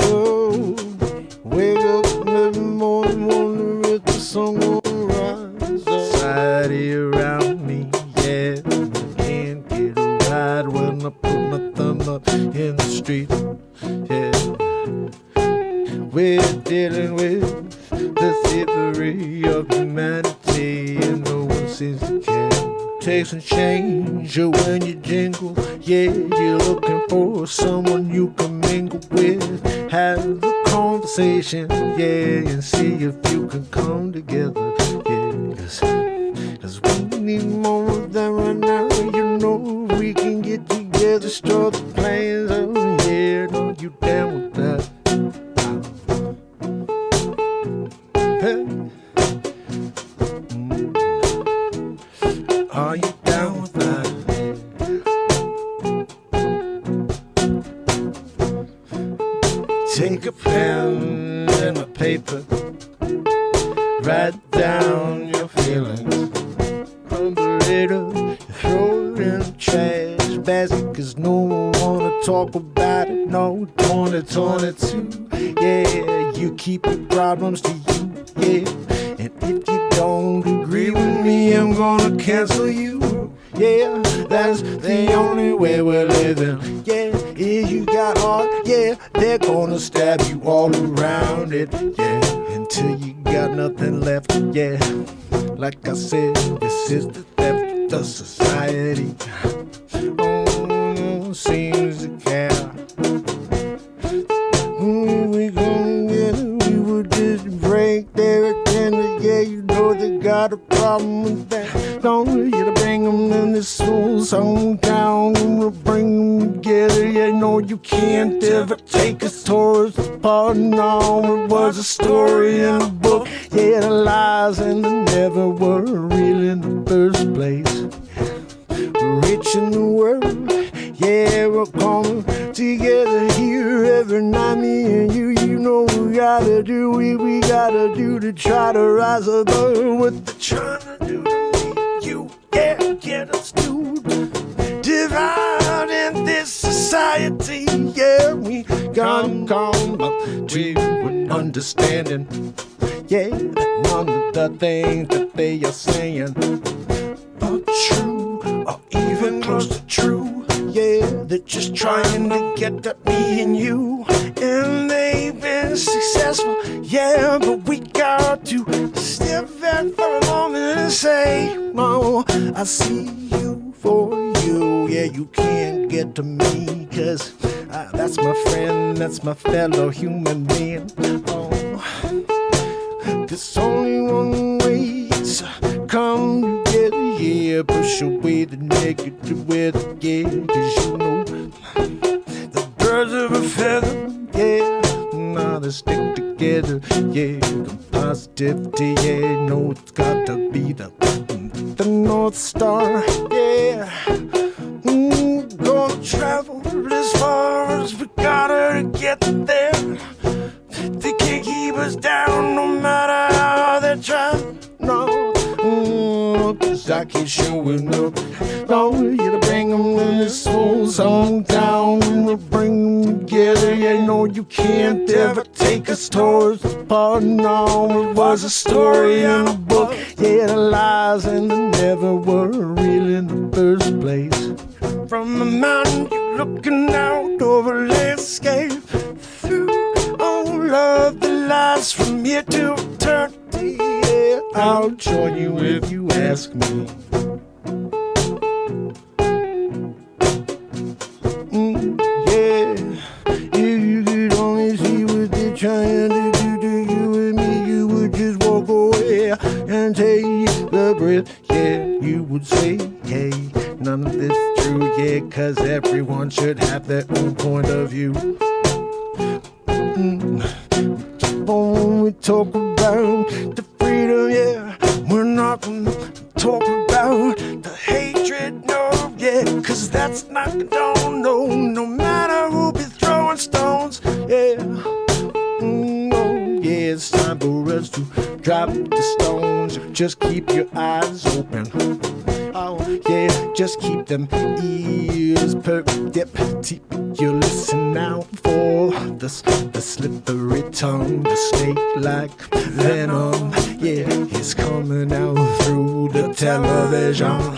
Oh, wake up every morning, wonder if the sun will rise. Society around me, yeah, I can't get a ride when I put my thumb up in the street, yeah. We're dealing with the thievery of humanity, and no one seems to care. Takes and change when you jingle, yeah, you're looking for someone you can mingle with. Have the conversation, yeah, and see if you can come together, yeah, cause we need more of that right now. You know we can get together, start the plans, oh yeah, no, you down with that? Hey. Are you down with that? Take a pen and a paper, write down your feelings. Crumble it up, throw it in the trash basket, cause no one wanna talk about it. No, 2022, yeah, you keep your problems to you, yeah. And if you don't agree with me, I'm gonna cancel you. Yeah, that's the only way we're living. Yeah, if you got heart, yeah, they're gonna stab you all around it. Yeah, until you got nothing left. Yeah, like I said, this is the theft of the society. Oh, seems to care. We gonna get it, we would just break their agenda. Yeah, you know they got a problem with that. Don't you to bring them in this soul song down, we'll bring them together. Yeah, no, you can't ever take us towards the part. No, it was a story in a book. Yeah, the lies and the never were real in the first place. Rich in the world, yeah, we're coming together here every night, me and you. You know we gotta do, we gotta do to try to rise above what they're trying to do to me. You, yeah, get us to divide in this society. Yeah, we come up to an understanding. Yeah, that none of the things that they are saying are true or even close to true. Yeah, they're just trying to get at me and you, and they've been successful. Yeah, but we got to step back for a moment and say, no, I see you for you. Yeah, you can't get to me, cause that's my friend, that's my fellow human being. Oh, there's only one way to come together. Yeah, push away the negative with it, yeah, cause you know the birds of a feather, yeah, now they stick together, yeah, positivity, yeah, no, it's got to be the North Star, yeah. Gonna travel as far as we gotta to get there. They can't keep us down no matter how they try. No, cause I keep showing up. No, you to bring them in this whole song down. We'll bring them together. Yeah, no, you can't ever take us towards the part. No, it was a story in a book. Yeah, the lies and the never were real in the first place. From a mountain, you're looking out over a landscape. Through all of the lies from here to eternity, yeah, I'll join you if you ask me. Yeah, if you could only see what they're trying to do to you and me, you would just walk away and take the breath. Yeah, you would say, hey, none of this is true, yeah, cause everyone should have their own point of view. When we talk about the freedom, yeah, we're not gonna talk about the hatred, no, yeah, cause that's not condoned, no matter who be throwing stones, yeah, no, yeah, it's time for us to drop the stones, just keep your eyes open. Yeah, just keep them ears perked up. You listen out for the slippery tongue, the snake-like venom. Yeah, he's coming out through the television.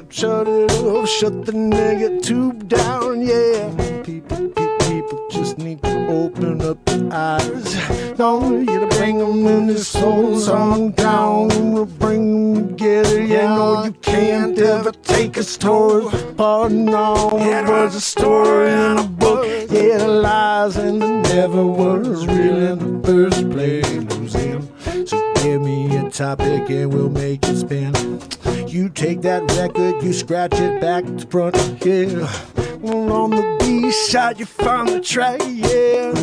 Shut it off, shut the nigga tube down. Yeah, people just need to open up their eyes. Don't you to bring them in this soul song down. We'll bring them together. You know you can't ever take a story apart. No, it was a story in a book. Yeah, the lies and the never was real in the first place. Losing. So give me a topic and we'll make it spin. You take that record, you scratch it back to front. Yeah, well, on the B side you find the track. Yeah.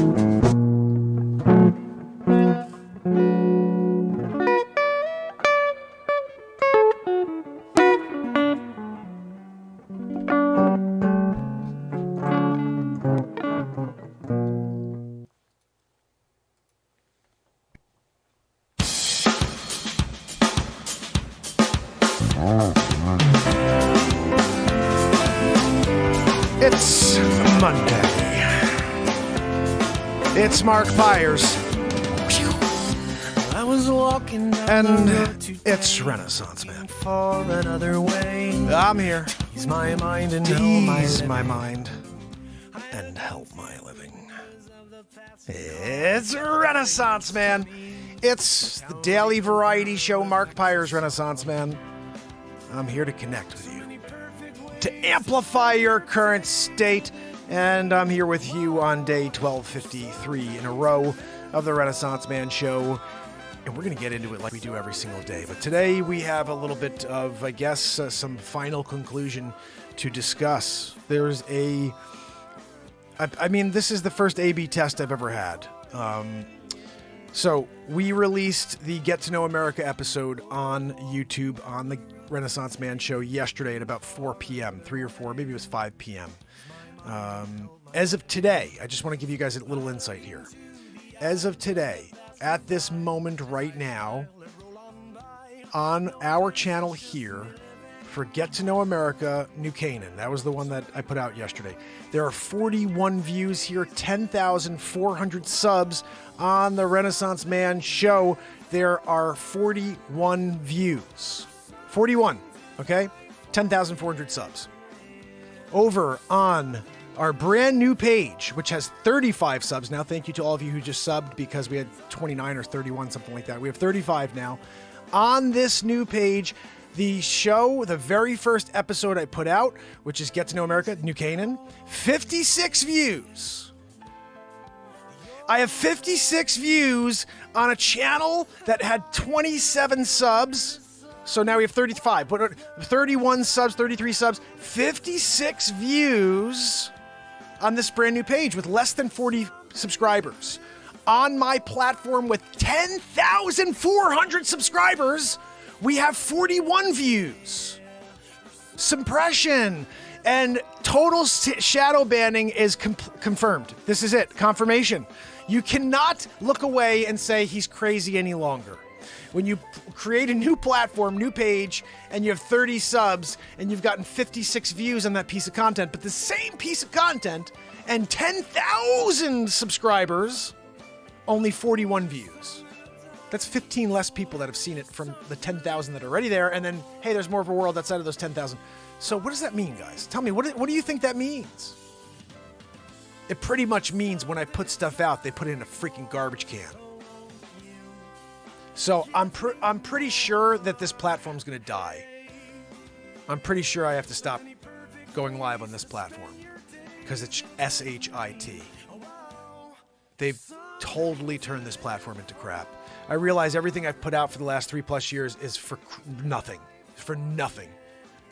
It's Monday. It's Mark Byers. I was walking and it's Renaissance Man. For another way. I'm here. Ease my mind and ease my mind and help my living. It's Renaissance Man. It's the daily variety show, Mark Byers, Renaissance Man. I'm here to connect with you, to amplify your current state, and I'm here with you on day 1253 in a row of the Renaissance Man Show, and we're going to get into it like we do every single day. But today we have a little bit of, I guess, some final conclusion to discuss. There's this is the first A/B test I've ever had. So we released the Get to Know America episode on YouTube on the Renaissance Man Show yesterday at about 4 p.m., 3 or 4, maybe it was 5 p.m. As of today, I just want to give you guys a little insight here. As of today, at this moment right now, on our channel here, for Get to Know America, New Canaan, that was the one that I put out yesterday. There are 41 views here, 10,400 subs on the Renaissance Man Show. There are 41 views. 41, okay? 10,400 subs. Over on our brand new page, which has 35 subs now. Thank you to all of you who just subbed because we had 29 or 31, something like that. We have 35 now. On this new page, the show, the very first episode I put out, which is Get to Know America, New Canaan, 56 views. I have 56 views on a channel that had 27 subs. So now we have 35, but 31 subs, 33 subs, 56 views on this brand new page with less than 40 subscribers. On my platform with 10,400 subscribers, we have 41 views. Suppression and total shadow banning is confirmed. This is it, confirmation. You cannot look away and say he's crazy any longer. When you create a new platform, new page, and you have 30 subs, and you've gotten 56 views on that piece of content, but the same piece of content and 10,000 subscribers, only 41 views. That's 15 less people that have seen it from the 10,000 that are already there, and then, hey, there's more of a world outside of those 10,000. So what does that mean, guys? Tell me, what do you think that means? It pretty much means when I put stuff out, they put it in a freaking garbage can. So I'm pretty sure that this platform's going to die. I'm pretty sure I have to stop going live on this platform because it's SHIT. They've totally turned this platform into crap. I realize everything I've put out for the last 3+ years is for nothing. For nothing.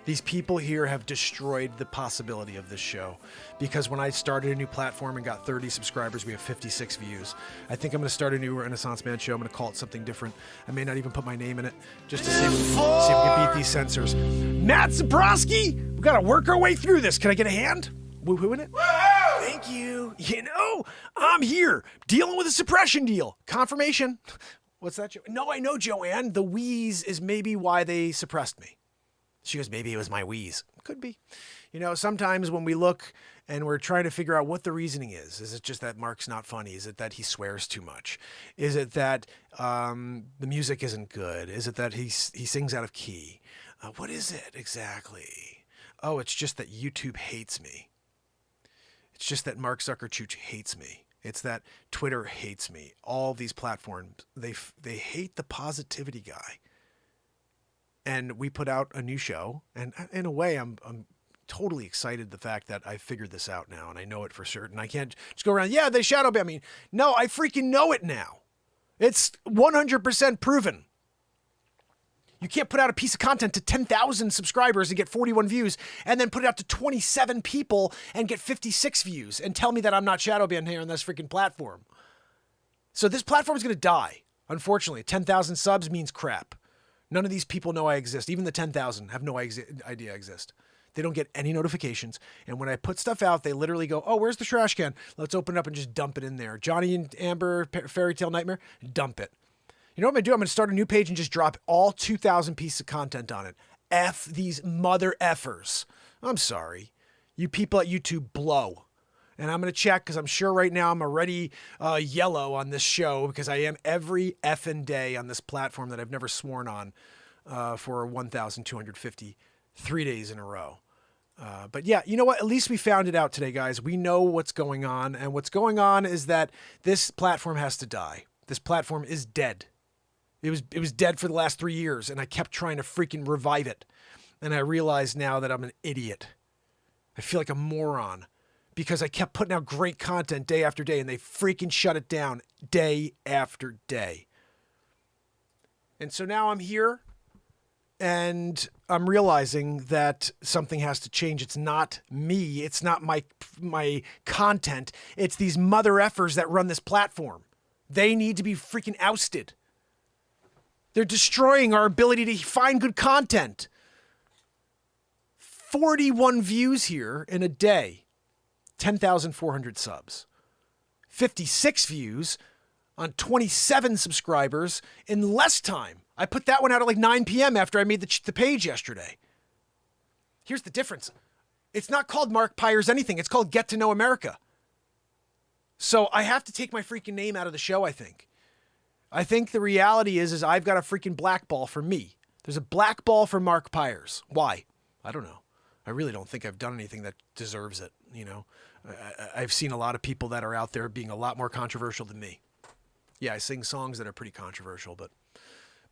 These people here have destroyed the possibility of this show because when I started a new platform and got 30 subscribers, we have 56 views. I think I'm going to start a new Renaissance Man show. I'm going to call it something different. I may not even put my name in it just to see if we can beat these censors. Matt Zabrowski, we've got to work our way through this. Can I get a hand? Woohoo in it? Woo-hoo! Thank you. You know, I'm here dealing with a suppression deal. Confirmation. What's that? No, I know, Joanne. The wheeze is maybe why they suppressed me. She goes, maybe it was my wheeze. Could be. You know, sometimes when we look and we're trying to figure out what the reasoning is it just that Mark's not funny? Is it that he swears too much? Is it that the music isn't good? Is it that he sings out of key? What is it exactly? Oh, it's just that YouTube hates me. It's just that Mark Zuckerberg hates me. It's that Twitter hates me. All these platforms, they hate the positivity guy. And we put out a new show, and in a way, I'm totally excited the fact that I figured this out now, and I know it for certain. I can't just go around, yeah, they shadow ban me. No, I freaking know it now. It's 100% proven. You can't put out a piece of content to 10,000 subscribers and get 41 views, and then put it out to 27 people and get 56 views, and tell me that I'm not shadow banned here on this freaking platform. So this platform is going to die. Unfortunately, 10,000 subs means crap. None of these people know I exist. Even the 10,000 have no idea I exist. They don't get any notifications. And when I put stuff out, they literally go, oh, where's the trash can? Let's open it up and just dump it in there. Johnny and Amber, Fairy Tale Nightmare, dump it. You know what I'm going to do? I'm going to start a new page and just drop all 2,000 pieces of content on it. F these mother effers. I'm sorry. You people at YouTube blow. And I'm going to check because I'm sure right now I'm already yellow on this show because I am every effing day on this platform that I've never sworn on for 1,250, 3 days in a row. But yeah, you know what? At least we found it out today, guys. We know what's going on. And what's going on is that this platform has to die. This platform is dead. It was dead for the last 3 years, and I kept trying to freaking revive it. And I realize now that I'm an idiot. I feel like a moron. Because I kept putting out great content day after day, and they freaking shut it down day after day. And so now I'm here, and I'm realizing that something has to change. It's not me. It's not my content. It's these mother effers that run this platform. They need to be freaking ousted. They're destroying our ability to find good content. 41 views here in a day. 10,400 subs, 56 views on 27 subscribers in less time. I put that one out at like 9 p.m. after I made the page yesterday. Here's the difference. It's not called Mark Pyers anything. It's called Get to Know America. So I have to take my freaking name out of the show, I think. I think the reality is I've got a freaking blackball for me. There's a blackball for Mark Pyers. Why? I don't know. I really don't think I've done anything that deserves it, you know. I've seen a lot of people that are out there being a lot more controversial than me. Yeah, I sing songs that are pretty controversial, but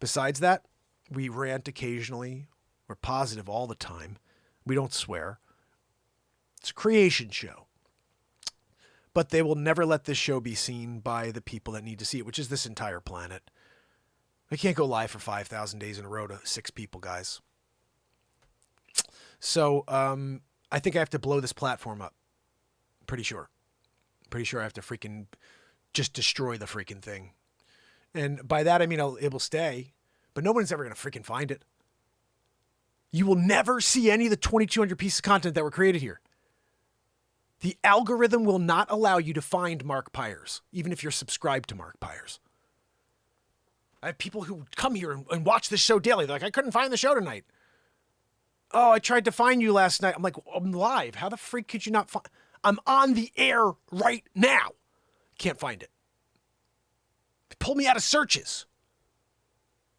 besides that, we rant occasionally. We're positive all the time. We don't swear. It's a creation show. But they will never let this show be seen by the people that need to see it, which is this entire planet. I can't go live for 5,000 days in a row to 6 people, guys. So I think I have to blow this platform up. Pretty sure I have to freaking just destroy the freaking thing. And by that, I mean, it will stay, but no one's ever going to freaking find it. You will never see any of the 2,200 pieces of content that were created here. The algorithm will not allow you to find Mark Pyers, even if you're subscribed to Mark Pyers. I have people who come here and watch this show daily. They're like, I couldn't find the show tonight. Oh, I tried to find you last night. I'm like, I'm live. How the freak could you not find? I'm on the air right now. Can't find it. Pull me out of searches.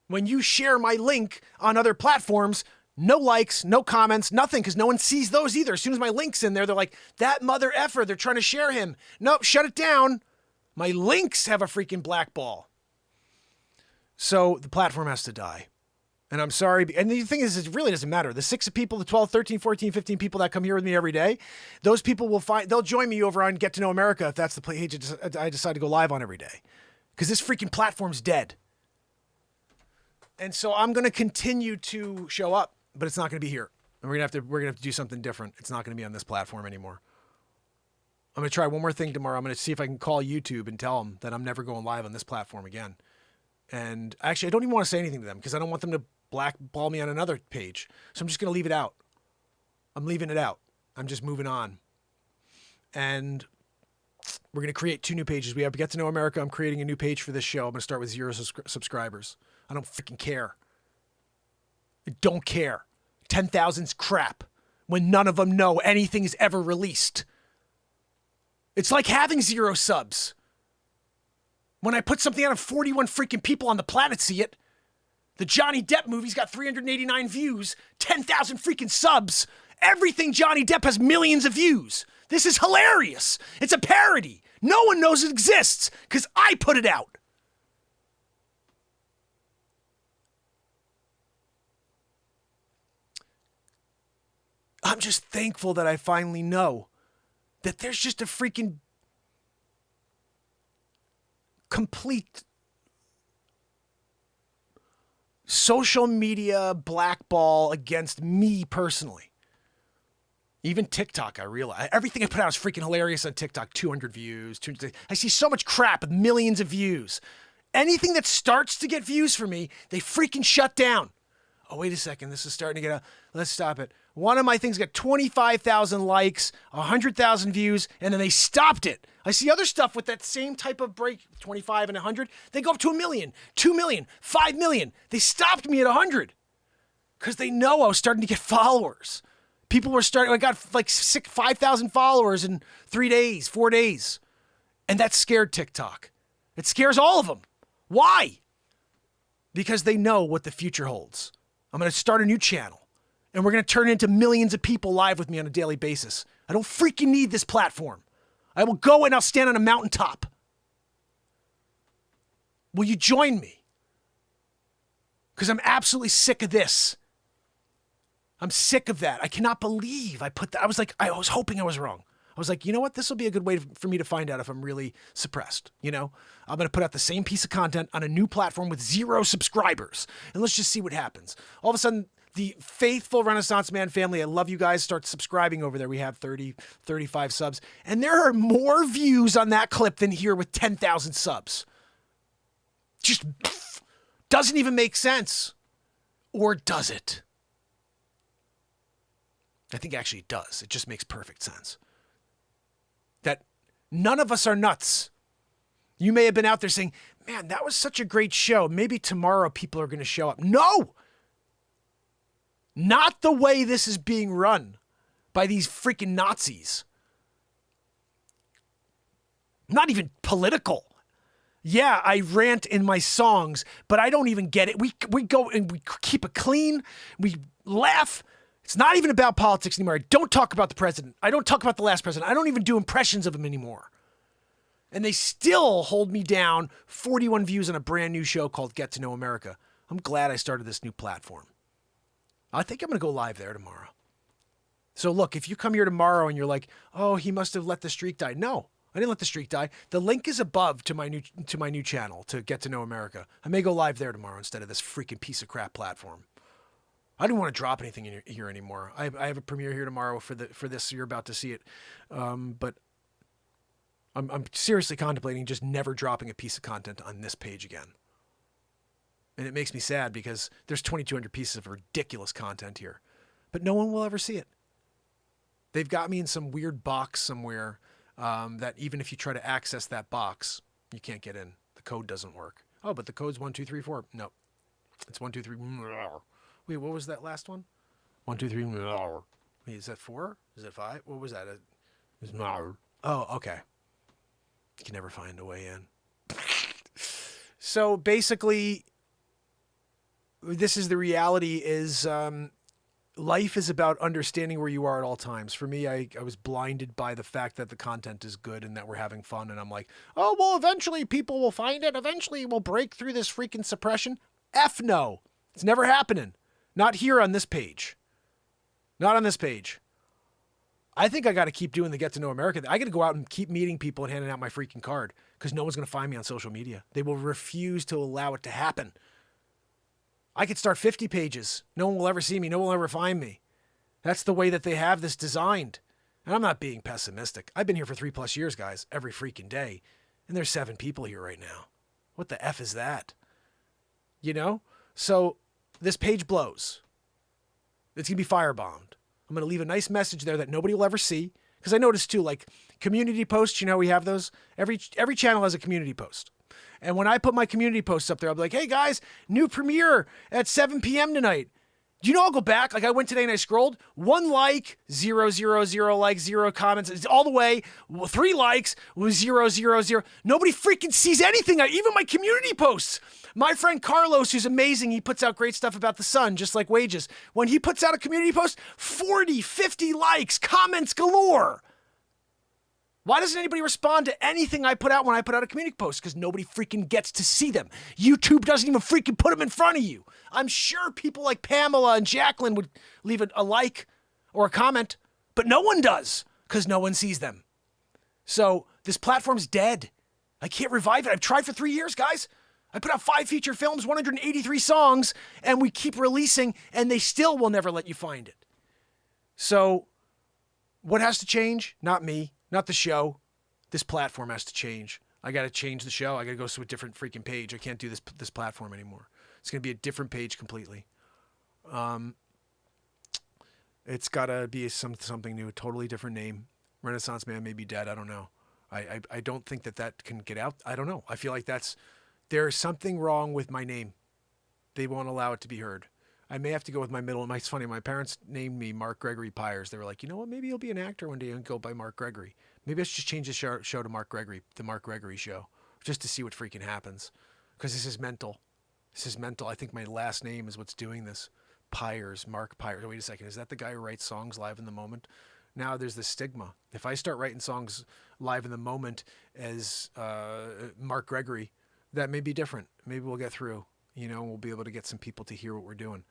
When you share my link on other platforms, no likes, no comments, nothing, because no one sees those either. As soon as my link's in there, they're like, that mother effer, they're trying to share him. Nope, shut it down. My links have a freaking blackball. So the platform has to die. And I'm sorry. And the thing is, it really doesn't matter. The 6 people, the 12, 13, 14, 15 people that come here with me every day, those people they'll join me over on Get to Know America if that's the page I decide to go live on every day. Because this freaking platform's dead. And so I'm going to continue to show up, but it's not going to be here. And we're going to have to do something different. It's not going to be on this platform anymore. I'm going to try one more thing tomorrow. I'm going to see if I can call YouTube and tell them that I'm never going live on this platform again. And actually, I don't even want to say anything to them because I don't want them to blackball me on another page. So I'm just going to leave it out. I'm leaving it out. I'm just moving on. And we're going to create 2 new pages. We have Get to Know America. I'm creating a new page for this show. I'm going to start with 0 subscribers. I don't freaking care. I don't care. 10,000's crap when none of them know anything is ever released. It's like having 0 subs. When I put something out and 41 freaking people on the planet see it, the Johnny Depp movie's got 389 views, 10,000 freaking subs. Everything Johnny Depp has millions of views. This is hilarious. It's a parody. No one knows it exists because I put it out. I'm just thankful that I finally know that there's just a freaking complete social media blackball against me personally. Even TikTok, I realize. Everything I put out is freaking hilarious on TikTok. 200 views. 200, I see so much crap with millions of views. Anything that starts to get views for me, they freaking shut down. Oh, wait a second. This is starting to get let's stop it. One of my things got 25,000 likes, 100,000 views, and then they stopped it. I see other stuff with that same type of break, 25 and 100. They go up to 1 million, 2 million, 5 million. They stopped me at 100 because they know I was starting to get followers. People were starting, I got like 5,000 followers in 3 days, 4 days. And that scared TikTok. It scares all of them. Why? Because they know what the future holds. I'm going to start a new channel. And we're going to turn into millions of people live with me on a daily basis. I don't freaking need this platform. I will go and I'll stand on a mountaintop. Will you join me? Because I'm absolutely sick of this. I'm sick of that. I cannot believe I put that. I was hoping I was wrong. I was like, you know what? This will be a good way for me to find out if I'm really suppressed. You know, I'm going to put out the same piece of content on a new platform with 0 subscribers. And let's just see what happens. All of a sudden, the faithful Renaissance Man family, I love you guys, start subscribing over there. We have 30, 35 subs. And there are more views on that clip than here with 10,000 subs. Just doesn't even make sense. Or does it? I think actually it does. It just makes perfect sense. That none of us are nuts. You may have been out there saying, man, that was such a great show. Maybe tomorrow people are going to show up. No! Not the way this is being run by these freaking Nazis. Not even political. Yeah, I rant in my songs, but I don't even get it. We go and we keep it clean. We laugh. It's not even about politics anymore. I don't talk about the president. I don't talk about the last president. I don't even do impressions of him anymore. And they still hold me down 41 views on a brand new show called Get to Know America. I'm glad I started this new platform. I think I'm going to go live there tomorrow. So look, if you come here tomorrow and you're like, oh, he must have let the streak die. No, I didn't let the streak die. The link is above to my new channel to Get to Know America. I may go live there tomorrow instead of this freaking piece of crap platform. I didn't want to drop anything in here anymore. I have a premiere here tomorrow for this. So you're about to see it. But I'm seriously contemplating just never dropping a piece of content on this page again. And it makes me sad because there's 2,200 pieces of ridiculous content here, but no one will ever see it. They've got me in some weird box somewhere that even if you try to access that box, you can't get in. The code doesn't work. Oh, but the code's 1234. No, it's 123. Wait, what was that last one? 123. Wait, is that 4? Is it 5? What was that? Oh, okay. You can never find a way in. So basically, this is the reality is life is about understanding where you are at all times. For me, I was blinded by the fact that the content is good and that we're having fun. And I'm like, oh, well, eventually people will find it. Eventually we'll break through this freaking suppression. F no. It's never happening. Not here on this page. Not on this page. I think I got to keep doing the Get to Know America. I got to go out and keep meeting people and handing out my freaking card because no one's going to find me on social media. They will refuse to allow it to happen. I could start 50 pages. No one will ever see me. No one will ever find me. That's the way that they have this designed. And I'm not being pessimistic. I've been here for 3+ years, guys, every freaking day. And there's 7 people here right now. What the F is that? You know? So this page blows. It's going to be firebombed. I'm going to leave a nice message there that nobody will ever see. Because I noticed too, like community posts, you know, we have those. Every channel has a community post. And when I put my community posts up there, I'll be like, hey guys, new premiere at 7 p.m. tonight. Do you know, I'll go back. Like I went today and I scrolled 1 like, 0, 0, 0 likes, 0 comments. It's all the way. 3 likes was 0, 0, 0. Nobody freaking sees anything. Even my community posts. My friend Carlos, who's amazing, he puts out great stuff about the sun, just like Wages. When he puts out a community post, 40, 50 likes, comments galore. Why doesn't anybody respond to anything I put out when I put out a community post? Because nobody freaking gets to see them. YouTube doesn't even freaking put them in front of you. I'm sure people like Pamela and Jacqueline would leave a like or a comment, but no one does because no one sees them. So this platform's dead. I can't revive it. I've tried for 3 years, guys. I put out 5 feature films, 183 songs, and we keep releasing, and they still will never let you find it. So what has to change? Not me. Not the show. This platform has to change. I got to change the show. I got to go to a different freaking page. I can't do this platform anymore. It's going to be a different page completely. It's got to be something new, a totally different name. Renaissance Man may be dead. I don't know. I don't think that can get out. I don't know. I feel like there's something wrong with my name. They won't allow it to be heard. I may have to go with my middle. It's funny. My parents named me Mark Gregory Pyers. They were like, you know what? Maybe you'll be an actor one day and go by Mark Gregory. Maybe I should just change the show to Mark Gregory, the Mark Gregory Show, just to see what freaking happens. Because this is mental. This is mental. I think my last name is what's doing this. Pyers, Mark Pyers. Wait a second. Is that the guy who writes songs live in the moment? Now there's this stigma. If I start writing songs live in the moment as Mark Gregory, that may be different. Maybe we'll get through. We'll be able to get some people to hear what we're doing.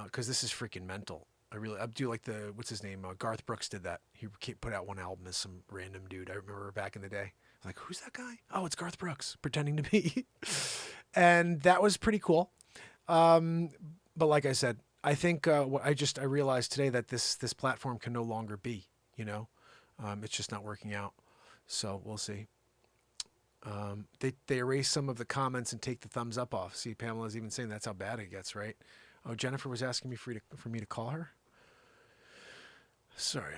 Because this is freaking mental. I do like what's his name? Garth Brooks did that. He put out one album as some random dude. I remember back in the day. Like, who's that guy? Oh, it's Garth Brooks pretending to be. And that was pretty cool. But like I said, I think I realized today that this platform can no longer be, it's just not working out. So we'll see. They erase some of the comments and take the thumbs up off. See, Pamela's even saying that's how bad it gets, right? Oh, Jennifer was asking me for me to call her. Sorry,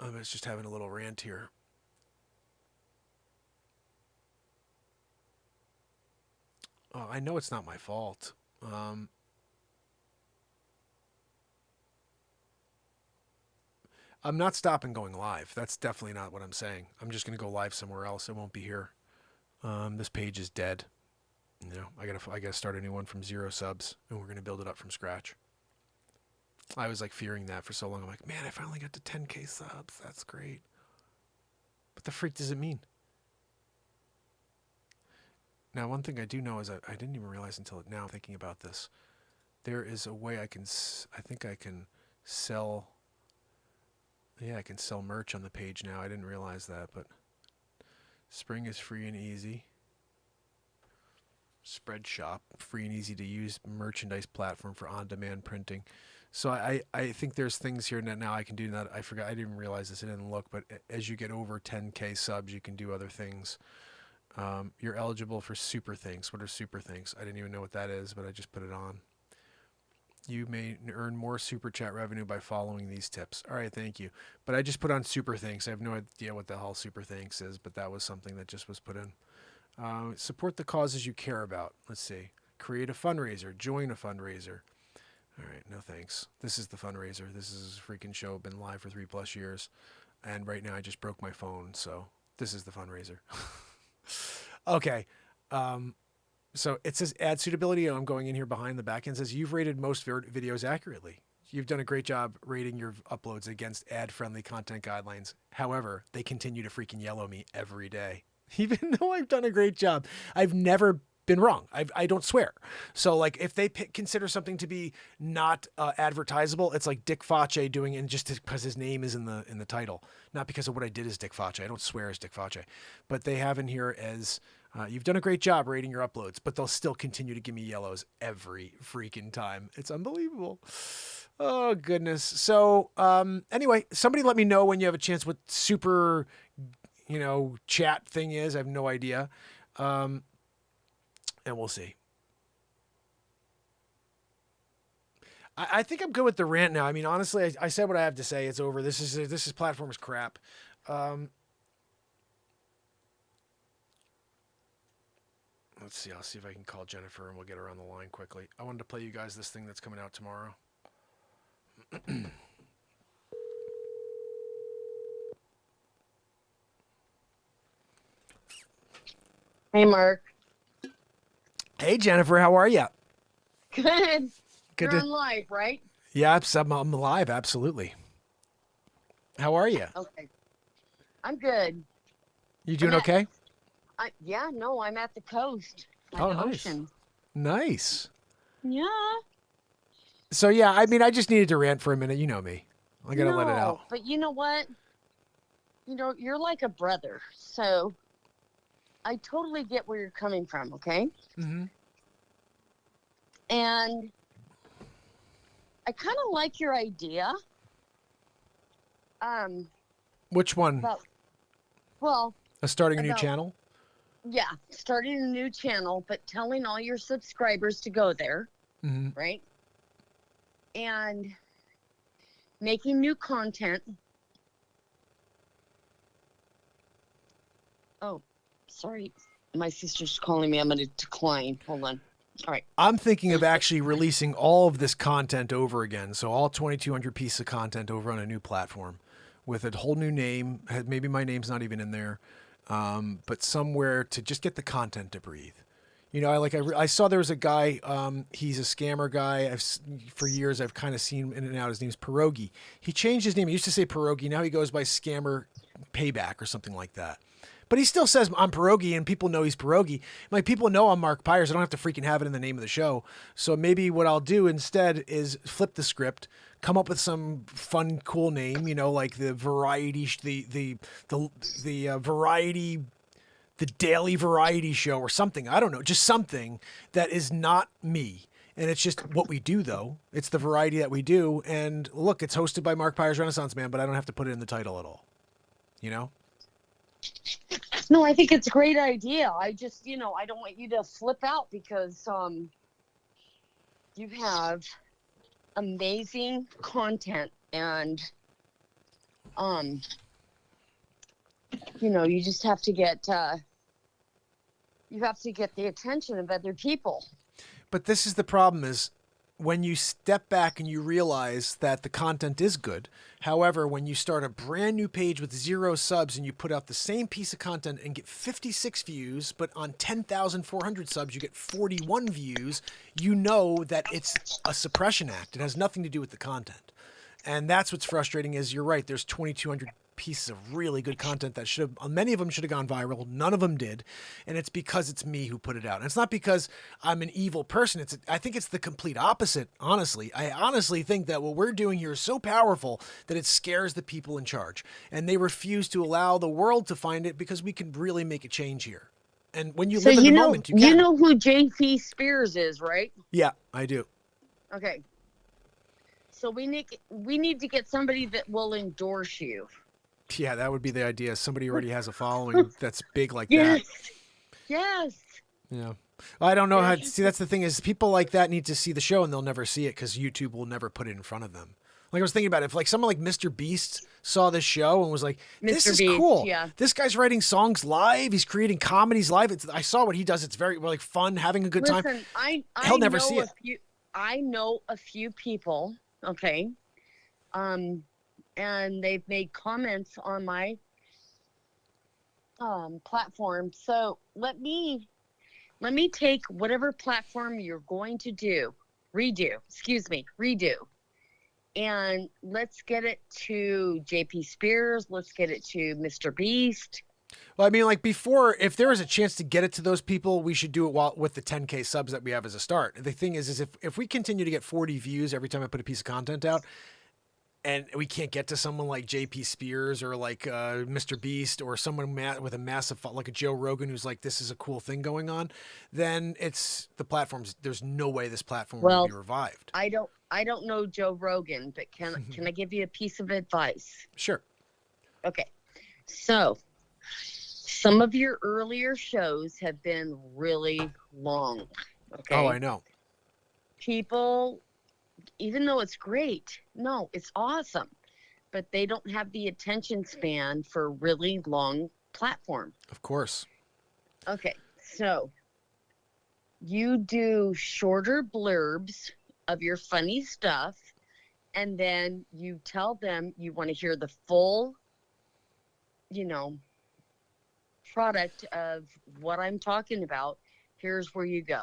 I'm just having a little rant here. Oh, I know it's not my fault. I'm not stopping going live. That's definitely not what I'm saying. I'm just going to go live somewhere else. I won't be here. This page is dead. I gotta start a new one from 0 subs, and we're gonna build it up from scratch. I was like fearing that for so long. I'm like, man, I finally got to 10K subs. That's great. What the freak does it mean? Now, one thing I do know is I didn't even realize until now, thinking about this. There is a way I can sell. Yeah, I can sell merch on the page now. I didn't realize that, but spring is free and easy. Spread shop, free and easy to use merchandise platform for on-demand printing. So I think there's things here that now I can do that. I forgot. I didn't realize this. I didn't look, but as you get over 10K subs, you can do other things. You're eligible for super things. What are super things? I didn't even know what that is, but I just put it on. You may earn more super chat revenue by following these tips. All right, thank you. But I just put on super things. I have no idea what the hell super things is, but that was something that just was put in. Support the causes you care about. Let's see. Create a fundraiser. Join a fundraiser. All right, no thanks. This is the fundraiser. This is a freaking show. Been live for 3+ years. And right now I just broke my phone, so this is the fundraiser. Okay. So it says ad suitability. I'm going in here behind the back end. It says you've rated most videos accurately. You've done a great job rating your uploads against ad-friendly content guidelines. However, they continue to freaking yellow me every day. Even though I've done a great job, I've never been wrong. I don't swear. So like if they consider something to be not advertisable, it's like Dick Facce doing it just because his name is in the title, not because of what I did as Dick Facce. I don't swear as Dick Facce, but they have in here as you've done a great job rating your uploads, but they'll still continue to give me yellows every freaking time. It's unbelievable. Oh goodness. So anyway, somebody let me know when you have a chance what super chat thing is. I have no idea. And we'll see. I think I'm good with the rant now. I mean, honestly, I said what I have to say. It's over. This is platform is crap. Let's see. I'll see if I can call Jennifer and we'll get her on the line quickly. I wanted to play you guys this thing that's coming out tomorrow. Hey, Mark. Hey, Jennifer. How are you? Good. Good You're to... on live, right? Yeah, I'm alive. Absolutely. How are you? Okay. I'm good. You doing okay? Yeah, no, I'm at the coast. By Oh, the nice. ocean. Nice. Yeah. So, yeah, I mean, I just needed to rant for a minute. You know me. I got to let it out. But you know what? You know, you're like a brother. So I totally get where you're coming from, okay? Mm-hmm. And I kind of like your idea. Which one? Starting a new channel? Yeah, starting a new channel, but telling all your subscribers to go there, right? And making new content. Oh, sorry. My sister's calling me. I'm going to decline. Hold on. All right. I'm thinking of actually releasing all of this content over again. So all 2,200 pieces of content over on a new platform with a whole new name. Maybe my name's not even in there, but somewhere to just get the content to breathe. You know, I saw there was a guy, he's a scammer guy. For years, I've kind of seen him in and out. His name's Pierogi. He changed his name. He used to say Pierogi. Now he goes by Scammer Payback or something like that. But he still says I'm Pierogi, and people know he's Pierogi. Like, people know I'm Mark Pyers. I don't have to freaking have it in the name of the show. So maybe what I'll do instead is flip the script, come up with some fun, cool name. You know, like the variety, the variety, the daily variety show or something. I don't know, just something that is not me. And it's just what we do, though. It's the variety that we do. And look, it's hosted by Mark Pyers Renaissance Man, but I don't have to put it in the title at all. You know? No, I think it's a great idea. I just, I don't want you to flip out because you have amazing content and you just have to get the attention of other people. But this is the problem is when you step back and you realize that the content is good. However, when you start a brand new page with 0 subs and you put out the same piece of content and get 56 views, but on 10,400 subs, you get 41 views, you know that it's a suppression act. It has nothing to do with the content. And that's what's frustrating is you're right. There's 2,200 pieces of really good content that many of them should have gone viral. None of them did. And it's because it's me who put it out. And it's not because I'm an evil person. I think it's the complete opposite, honestly. I honestly think that what we're doing here is so powerful that it scares the people in charge. And they refuse to allow the world to find it because we can really make a change here. And when you live in the moment, you can. You know who J.P. Spears is, right? Yeah, I do. Okay. So we need to get somebody that will endorse you. Yeah, that would be the idea. Somebody already has a following that's big like that. Yes. Yeah. I don't know how to see. That's the thing is people like that need to see the show and they'll never see it because YouTube will never put it in front of them. Like I was thinking about it. If like someone like Mr. Beast saw this show and was like, this is cool. Yeah. This guy's writing songs live. He's creating comedies live. I saw what he does. It's very like fun, having a good time. He'll never see it. I know a few people. Okay. And they've made comments on my platform. So let me take whatever platform you're going to redo, and let's get it to JP Spears. Let's get it to Mr. Beast. Well, I mean, like before, if there was a chance to get it to those people, we should do it with the 10K subs that we have as a start. The thing is if we continue to get 40 views every time I put a piece of content out, and we can't get to someone like JP Spears or like Mr. Beast or someone with a massive, like a Joe Rogan who's like, this is a cool thing going on, then it's the platforms. There's no way this platform will be revived. I don't know Joe Rogan, but can I give you a piece of advice? Sure. Okay. So some of your earlier shows have been really long. Okay. Oh, I know. People, even though it's great, no, it's awesome, but they don't have the attention span for a really long platform. Of course. Okay, so you do shorter blurbs of your funny stuff, and then you tell them you want to hear the full, product of what I'm talking about. Here's where you go.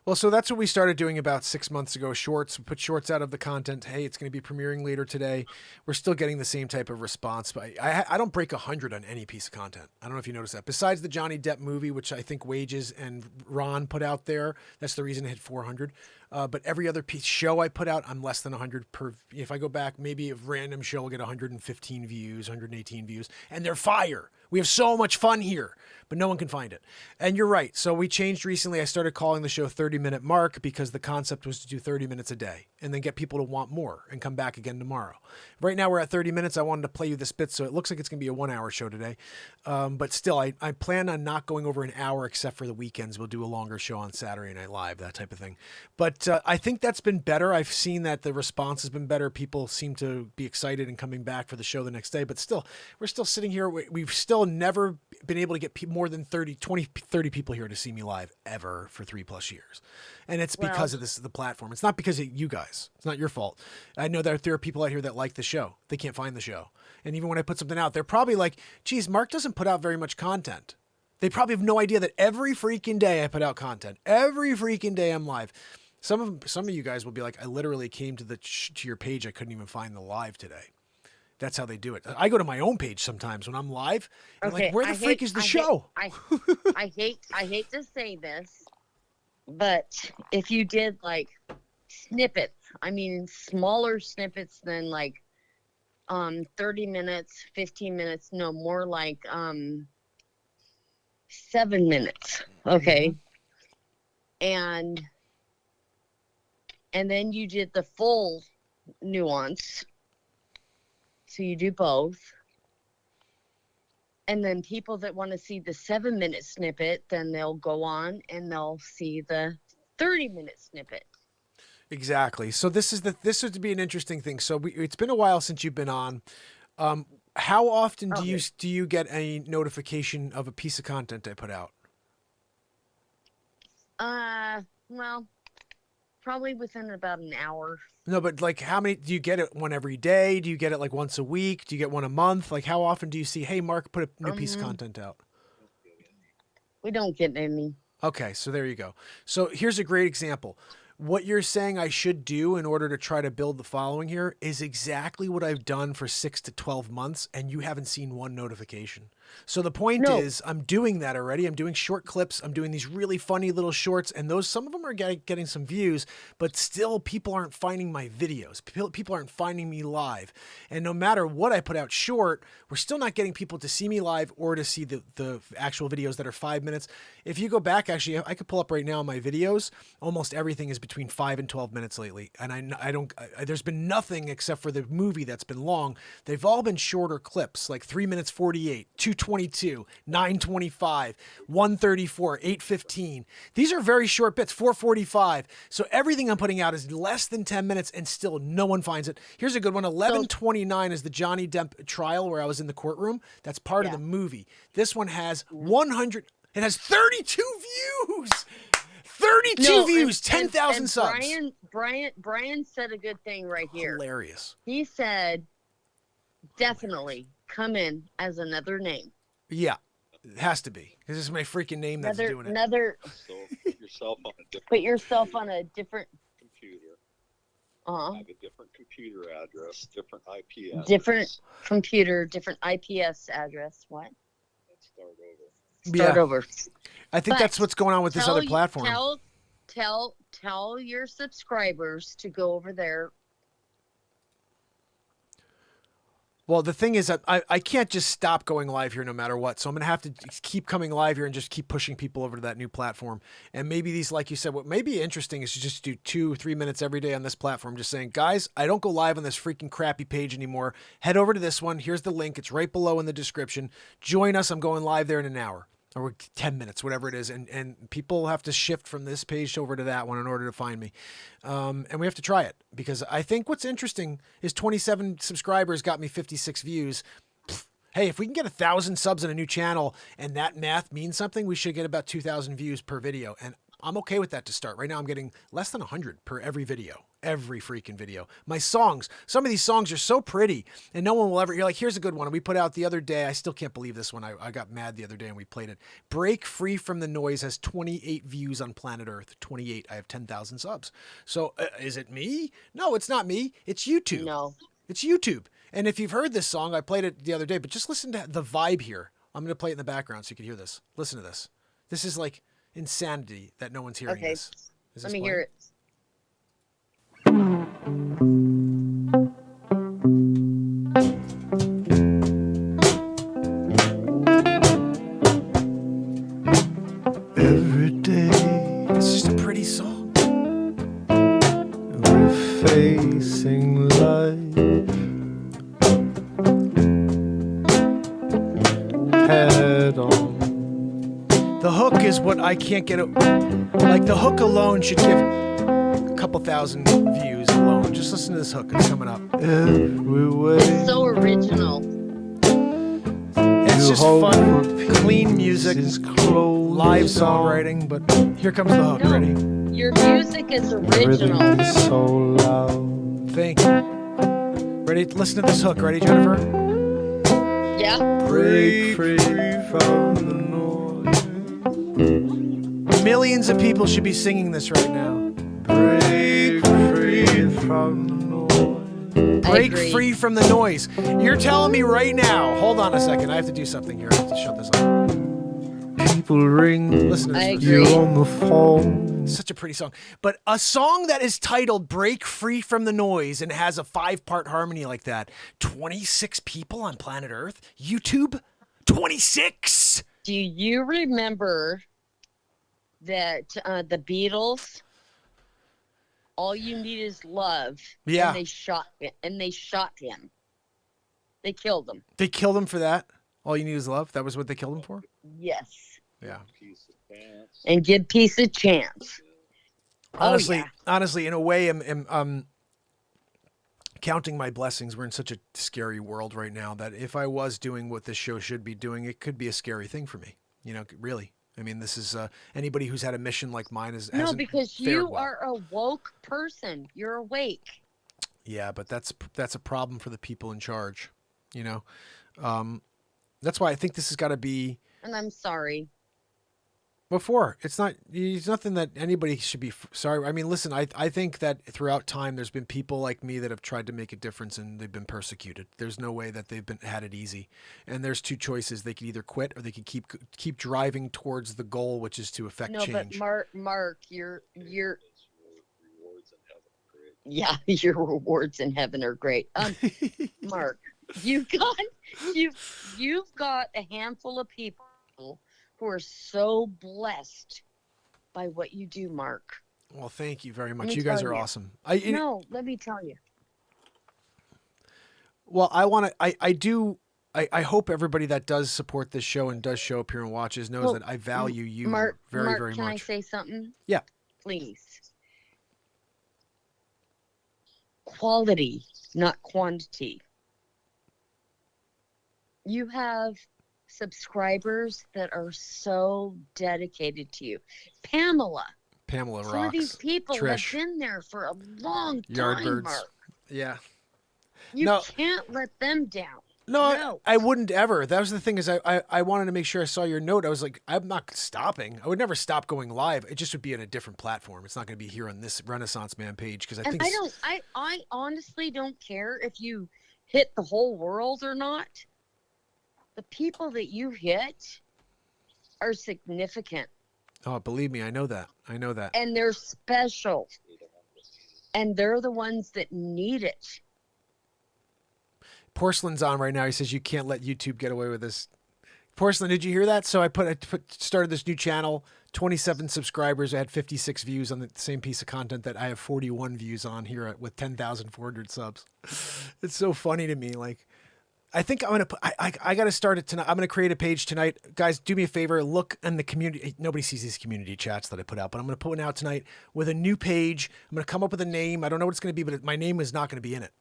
Well, so that's what we started doing about 6 months ago. Shorts, we put shorts out of the content. Hey, it's going to be premiering later today. We're still getting the same type of response, but I don't break 100 on any piece of content. I don't know if you noticed that. Besides the Johnny Depp movie, which I think Wages and Ron put out there, that's the reason it hit 400. But every other show I put out, I'm less than 100 per. If I go back, maybe a random show will get 115 views, 118 views, and they're fire. We have so much fun here, but no one can find it. And you're right. So we changed recently. I started calling the show 30-minute mark because the concept was to do 30 minutes a day and then get people to want more and come back again tomorrow. Right now we're at 30 minutes. I wanted to play you this bit, so it looks like it's going to be a 1-hour show today. But still, I plan on not going over an hour except for the weekends. We'll do a longer show on Saturday Night Live, that type of thing. But I think that's been better. I've seen that the response has been better. People seem to be excited and coming back for the show the next day. But still, we're still sitting here. We've still never been able to get more than 30 people here to see me live ever for 3+ years. And it's because of the platform. It's not because of you guys. It's not your fault. I know that there are people out here that like the show. They can't find the show. And even when I put something out, they're probably like, geez, Mark doesn't put out very much content. They probably have no idea that every freaking day I put out content. Every freaking day I'm live. Some of you guys will be like, I literally came to your page. I couldn't even find the live today. That's how they do it. I go to my own page sometimes when I'm live. And like, where the freak is the show? I hate to say this, but if you did like snippets, I mean smaller snippets than like 30 minutes, 15 minutes, no, more like 7 minutes. Okay. Mm-hmm. And then you did the full nuance. So you do both. And then people that want to see the 7-minute snippet, then they'll go on and they'll see the 30-minute snippet. Exactly. So this would be an interesting thing. So it's been a while since you've been on. How often do you get a notification of a piece of content I put out? Well, probably within about an hour. No, but like how many, do you get it one every day? Do you get it like once a week? Do you get one a month? Like how often do you see, hey, Mark, put a new piece of content out? We don't get any. Okay, so there you go. So here's a great example. What you're saying I should do in order to try to build the following here is exactly what I've done for 6 to 12 months, and you haven't seen one notification. So the point is, I'm doing that already. I'm doing short clips. I'm doing these really funny little shorts, and some of them are getting some views, but still people aren't finding my videos. People aren't finding me live. And no matter what I put out short, we're still not getting people to see me live or to see the actual videos that are 5 minutes. If you go back, actually, I could pull up right now my videos. Almost everything is between 5 and 12 minutes lately. And there's been nothing except for the movie that's been long. They've all been shorter clips, like 3 minutes 48, 2:22, 9:25, 1:34, 8:15. These are very short bits, 4:45. So everything I'm putting out is less than 10 minutes and still no one finds it. Here's a good one. 11:29 is the Johnny Depp trial where I was in the courtroom. That's part of the movie. This one has 100. It has 32 views. 32 views, 10,000 subs. Brian said a good thing right here. Hilarious. He said, definitely come in as another name. Yeah, it has to be. Because this is my freaking name that's doing it. So put yourself on a different computer. Uh-huh. Have a different computer address, different IP address. Different computer, different IPS address. What? Let's start over. Start over. I think that's what's going on with this other platform. Tell your subscribers to go over there. Well, the thing is that I can't just stop going live here no matter what. So I'm going to have to keep coming live here and just keep pushing people over to that new platform. And maybe these, like you said, what may be interesting is to just do 2-3 minutes every day on this platform. Just saying, guys, I don't go live on this freaking crappy page anymore. Head over to this one. Here's the link. It's right below in the description. Join us. I'm going live there in an hour. Or 10 minutes, whatever it is. And people have to shift from this page over to that one in order to find me. And we have to try it because I think what's interesting is 27 subscribers got me 56 views. Hey, if we can get 1,000 subs on a new channel and that math means something, we should get about 2,000 views per video. And I'm okay with that to start. Right now I'm getting less than 100 per every video. Every freaking video. My songs, some of these songs are so pretty and no one will ever, you're like, here's a good one. We put out the other day. I still can't believe this one. I got mad the other day and we played it. Break Free from the Noise has 28 views on planet Earth. 28. I have 10,000 subs. So is it me? No, it's not me. It's YouTube. No. It's YouTube. And if you've heard this song, I played it the other day, but just listen to the vibe here. I'm going to play it in the background so you can hear this. Listen to this. This is like insanity that no one's hearing this. Let me hear it. Every day It's just a pretty song. we're facing life head on. The hook is what I can't get. Like the hook alone should give a couple thousand views alone. Just listen to this hook. It's coming up. Every way So original. It's just hope fun, for clean music, is closed live on. songwriting. But here comes the hook. No, Ready? your music is Rhythm original. is so loud. Thank you. Ready? Listen to this hook. Ready, Jennifer? Yeah. Break free from the noise. Millions of people should be singing this right now. Break free from the noise. Break agree. free from the noise. You're telling me right now. Hold on a second. I have to do something here. I have to shut this off. People ring Listen to I this. agree. you on the phone. Such a pretty song. But a song that is titled Break Free from the Noise and has a 5-part harmony like that. 26 people on planet Earth? YouTube? 26? Do you remember that the Beatles? All you need is love. Yeah. And they shot him. They killed him. They killed him for that? All you need is love? That was what they killed him for? Yes. Yeah. Piece of pants. And give peace a chance. Honestly, yeah. honestly, in a way, I'm counting my blessings. We're in such a scary world right now that if I was doing what this show should be doing, it could be a scary thing for me. You know, really. I mean, this is anybody who's had a mission like mine No, hasn't because fared you well. are a woke person. You're awake. Yeah, but that's a problem for the people in charge. You know, that's why I think this has got to be. And I'm sorry. Before it's nothing that anybody should be sorry. I mean, listen, I think that throughout time there's been people like me that have tried to make a difference and they've been persecuted. There's no way that they've had it easy. And there's two choices: they could either quit or they could keep driving towards the goal, which is to affect No, change. but Mark, you're Rewards in heaven are great. yeah, your rewards in heaven are great. Mark, you've got a handful of people who are so blessed by what you do, Mark. Well, thank you very Let much. me You guys tell are you. awesome. No, let me tell you. Well, I hope everybody that does support this show and does show up here and watches knows Well, that I value you Mark, very, very can I much. say something? Yeah. Please. Quality, not quantity. You have subscribers that are so dedicated to you. Pamela Pamela some of these rocks. people Trish. have been there for a long time, Yardbirds. Mark. Yeah. You No. can't let them down. No, No. I wouldn't ever. That was the thing is I wanted to make sure I saw your note. I was like, I'm not stopping. I would never stop going live. It just would be on a different platform. It's not going to be here on this Renaissance Man page because I And think I honestly don't care if you hit the whole world or not. The people that you hit are significant oh, believe me, I know that. and they're special. And they're the ones that need it. Porcelain's on right now. He says you can't let YouTube get away with this. Porcelain, did you hear that? So I started this new channel, 27 subscribers. I had 56 views on the same piece of content that I have 41 views on here with 10,400 subs. It's so funny to me. Like, I think I'm going to I got to start it tonight. I'm going to create a page tonight. Guys, do me a favor. Look in the community. Nobody sees these community chats that I put out, but I'm going to put one out tonight with a new page. I'm going to come up with a name. I don't know what it's going to be, but my name is not going to be in it.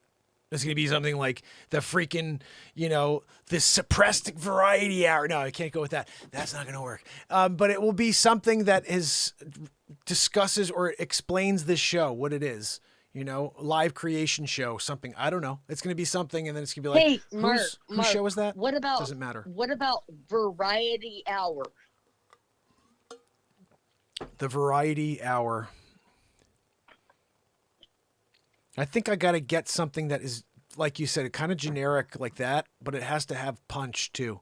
It's going to be something like the freaking, the suppressed variety hour. No, I can't go with that. That's not going to work. But it will be something that is discusses or explains this show, what it is. You know, live creation show, something. I don't know. It's going to be something, and then it's going to be like, Hey, Mark, whose show is that? What about Doesn't matter. What about Variety Hour? The Variety Hour. I think I got to get something that is, like you said, kind of generic like that, but it has to have punch too.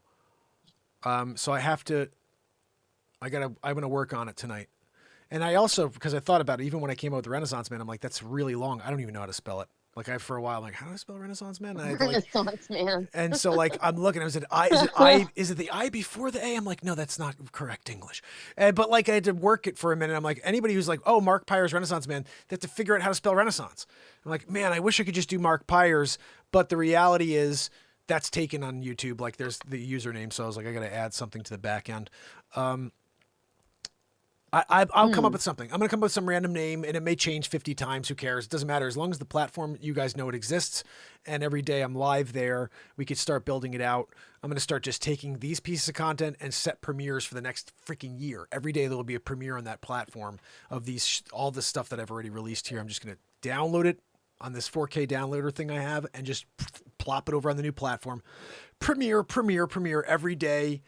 So I'm going to work on it tonight. And I also, because I thought about it, even when I came out with Renaissance Man, I'm like, that's really long. I don't even know how to spell it. Like for a while, I'm like, how do I spell Renaissance Man? And I had to, like, Renaissance Man. and so like, I'm looking, is it the I before the A? I'm like, no, that's not correct English. But like I had to work it for a minute. I'm like, anybody who's like, oh, Mark Pyers Renaissance Man, they have to figure out how to spell Renaissance. I'm like, man, I wish I could just do Mark Pyers. But the reality is that's taken on YouTube. Like there's the username. So I was like, I got to add something to the back end. I'll come up with something. I'm going to come up with some random name, and it may change 50 times. Who cares? It doesn't matter. As long as the platform, you guys know it exists, and every day I'm live there, we could start building it out. I'm going to start just taking these pieces of content and set premieres for the next freaking year. Every day there will be a premiere on that platform of these all the stuff that I've already released here. I'm just going to download it on this 4K downloader thing I have and just plop it over on the new platform. Premiere every day.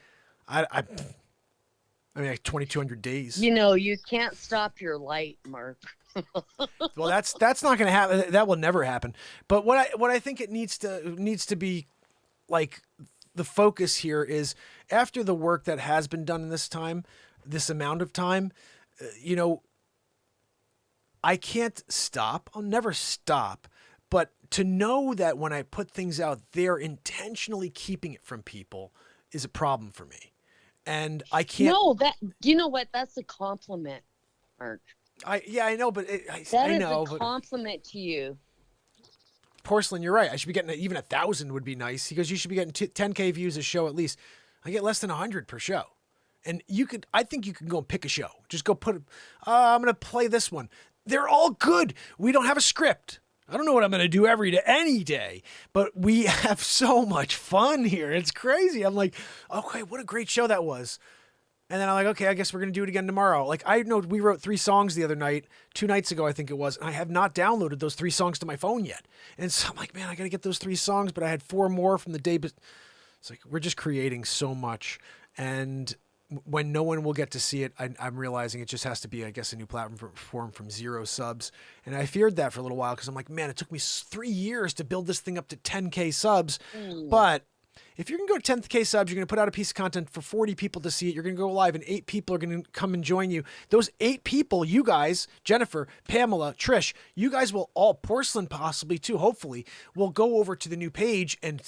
I mean, like 2,200 days. You know, you can't stop your light, Mark. Well, that's not going to happen. That will never happen. But what I think it needs to be like the focus here is after the work that has been done in this amount of time, you know, I can't stop. I'll never stop. But to know that when I put things out, they're intentionally keeping it from people is a problem for me. And I can't. No, you know what? That's a compliment, Mark. I know, but that is a compliment to you. Porcelain, you're right. I should be getting even 1,000 would be nice. He goes, you should be getting 10K views a show at least. I get less than 100 per show. And I think you can go and pick a show. Just go I'm going to play this one. They're all good. We don't have a script. I don't know what I'm going to do any day, but we have so much fun here. It's crazy. I'm like, okay, what a great show that was. And then I'm like, okay, I guess we're going to do it again tomorrow. Like I know we wrote 3 songs the other night, 2 nights ago, I think it was, and I have not downloaded those 3 songs to my phone yet. And so I'm like, man, I got to get those 3 songs, but I had 4 more from the day. But it's like, we're just creating so much. And when no one will get to see it, I'm realizing it just has to be, I guess, a new platform from 0 subs. And I feared that for a little while because I'm like, man, it took me 3 years to build this thing up to 10K subs. But if you're going to go to 10K subs, you're going to put out a piece of content for 40 people to see it. You're going to go live and 8 people are going to come and join you. Those 8 people, you guys, Jennifer, Pamela, Trish, you guys will all, Porcelain possibly too, hopefully, will go over to the new page and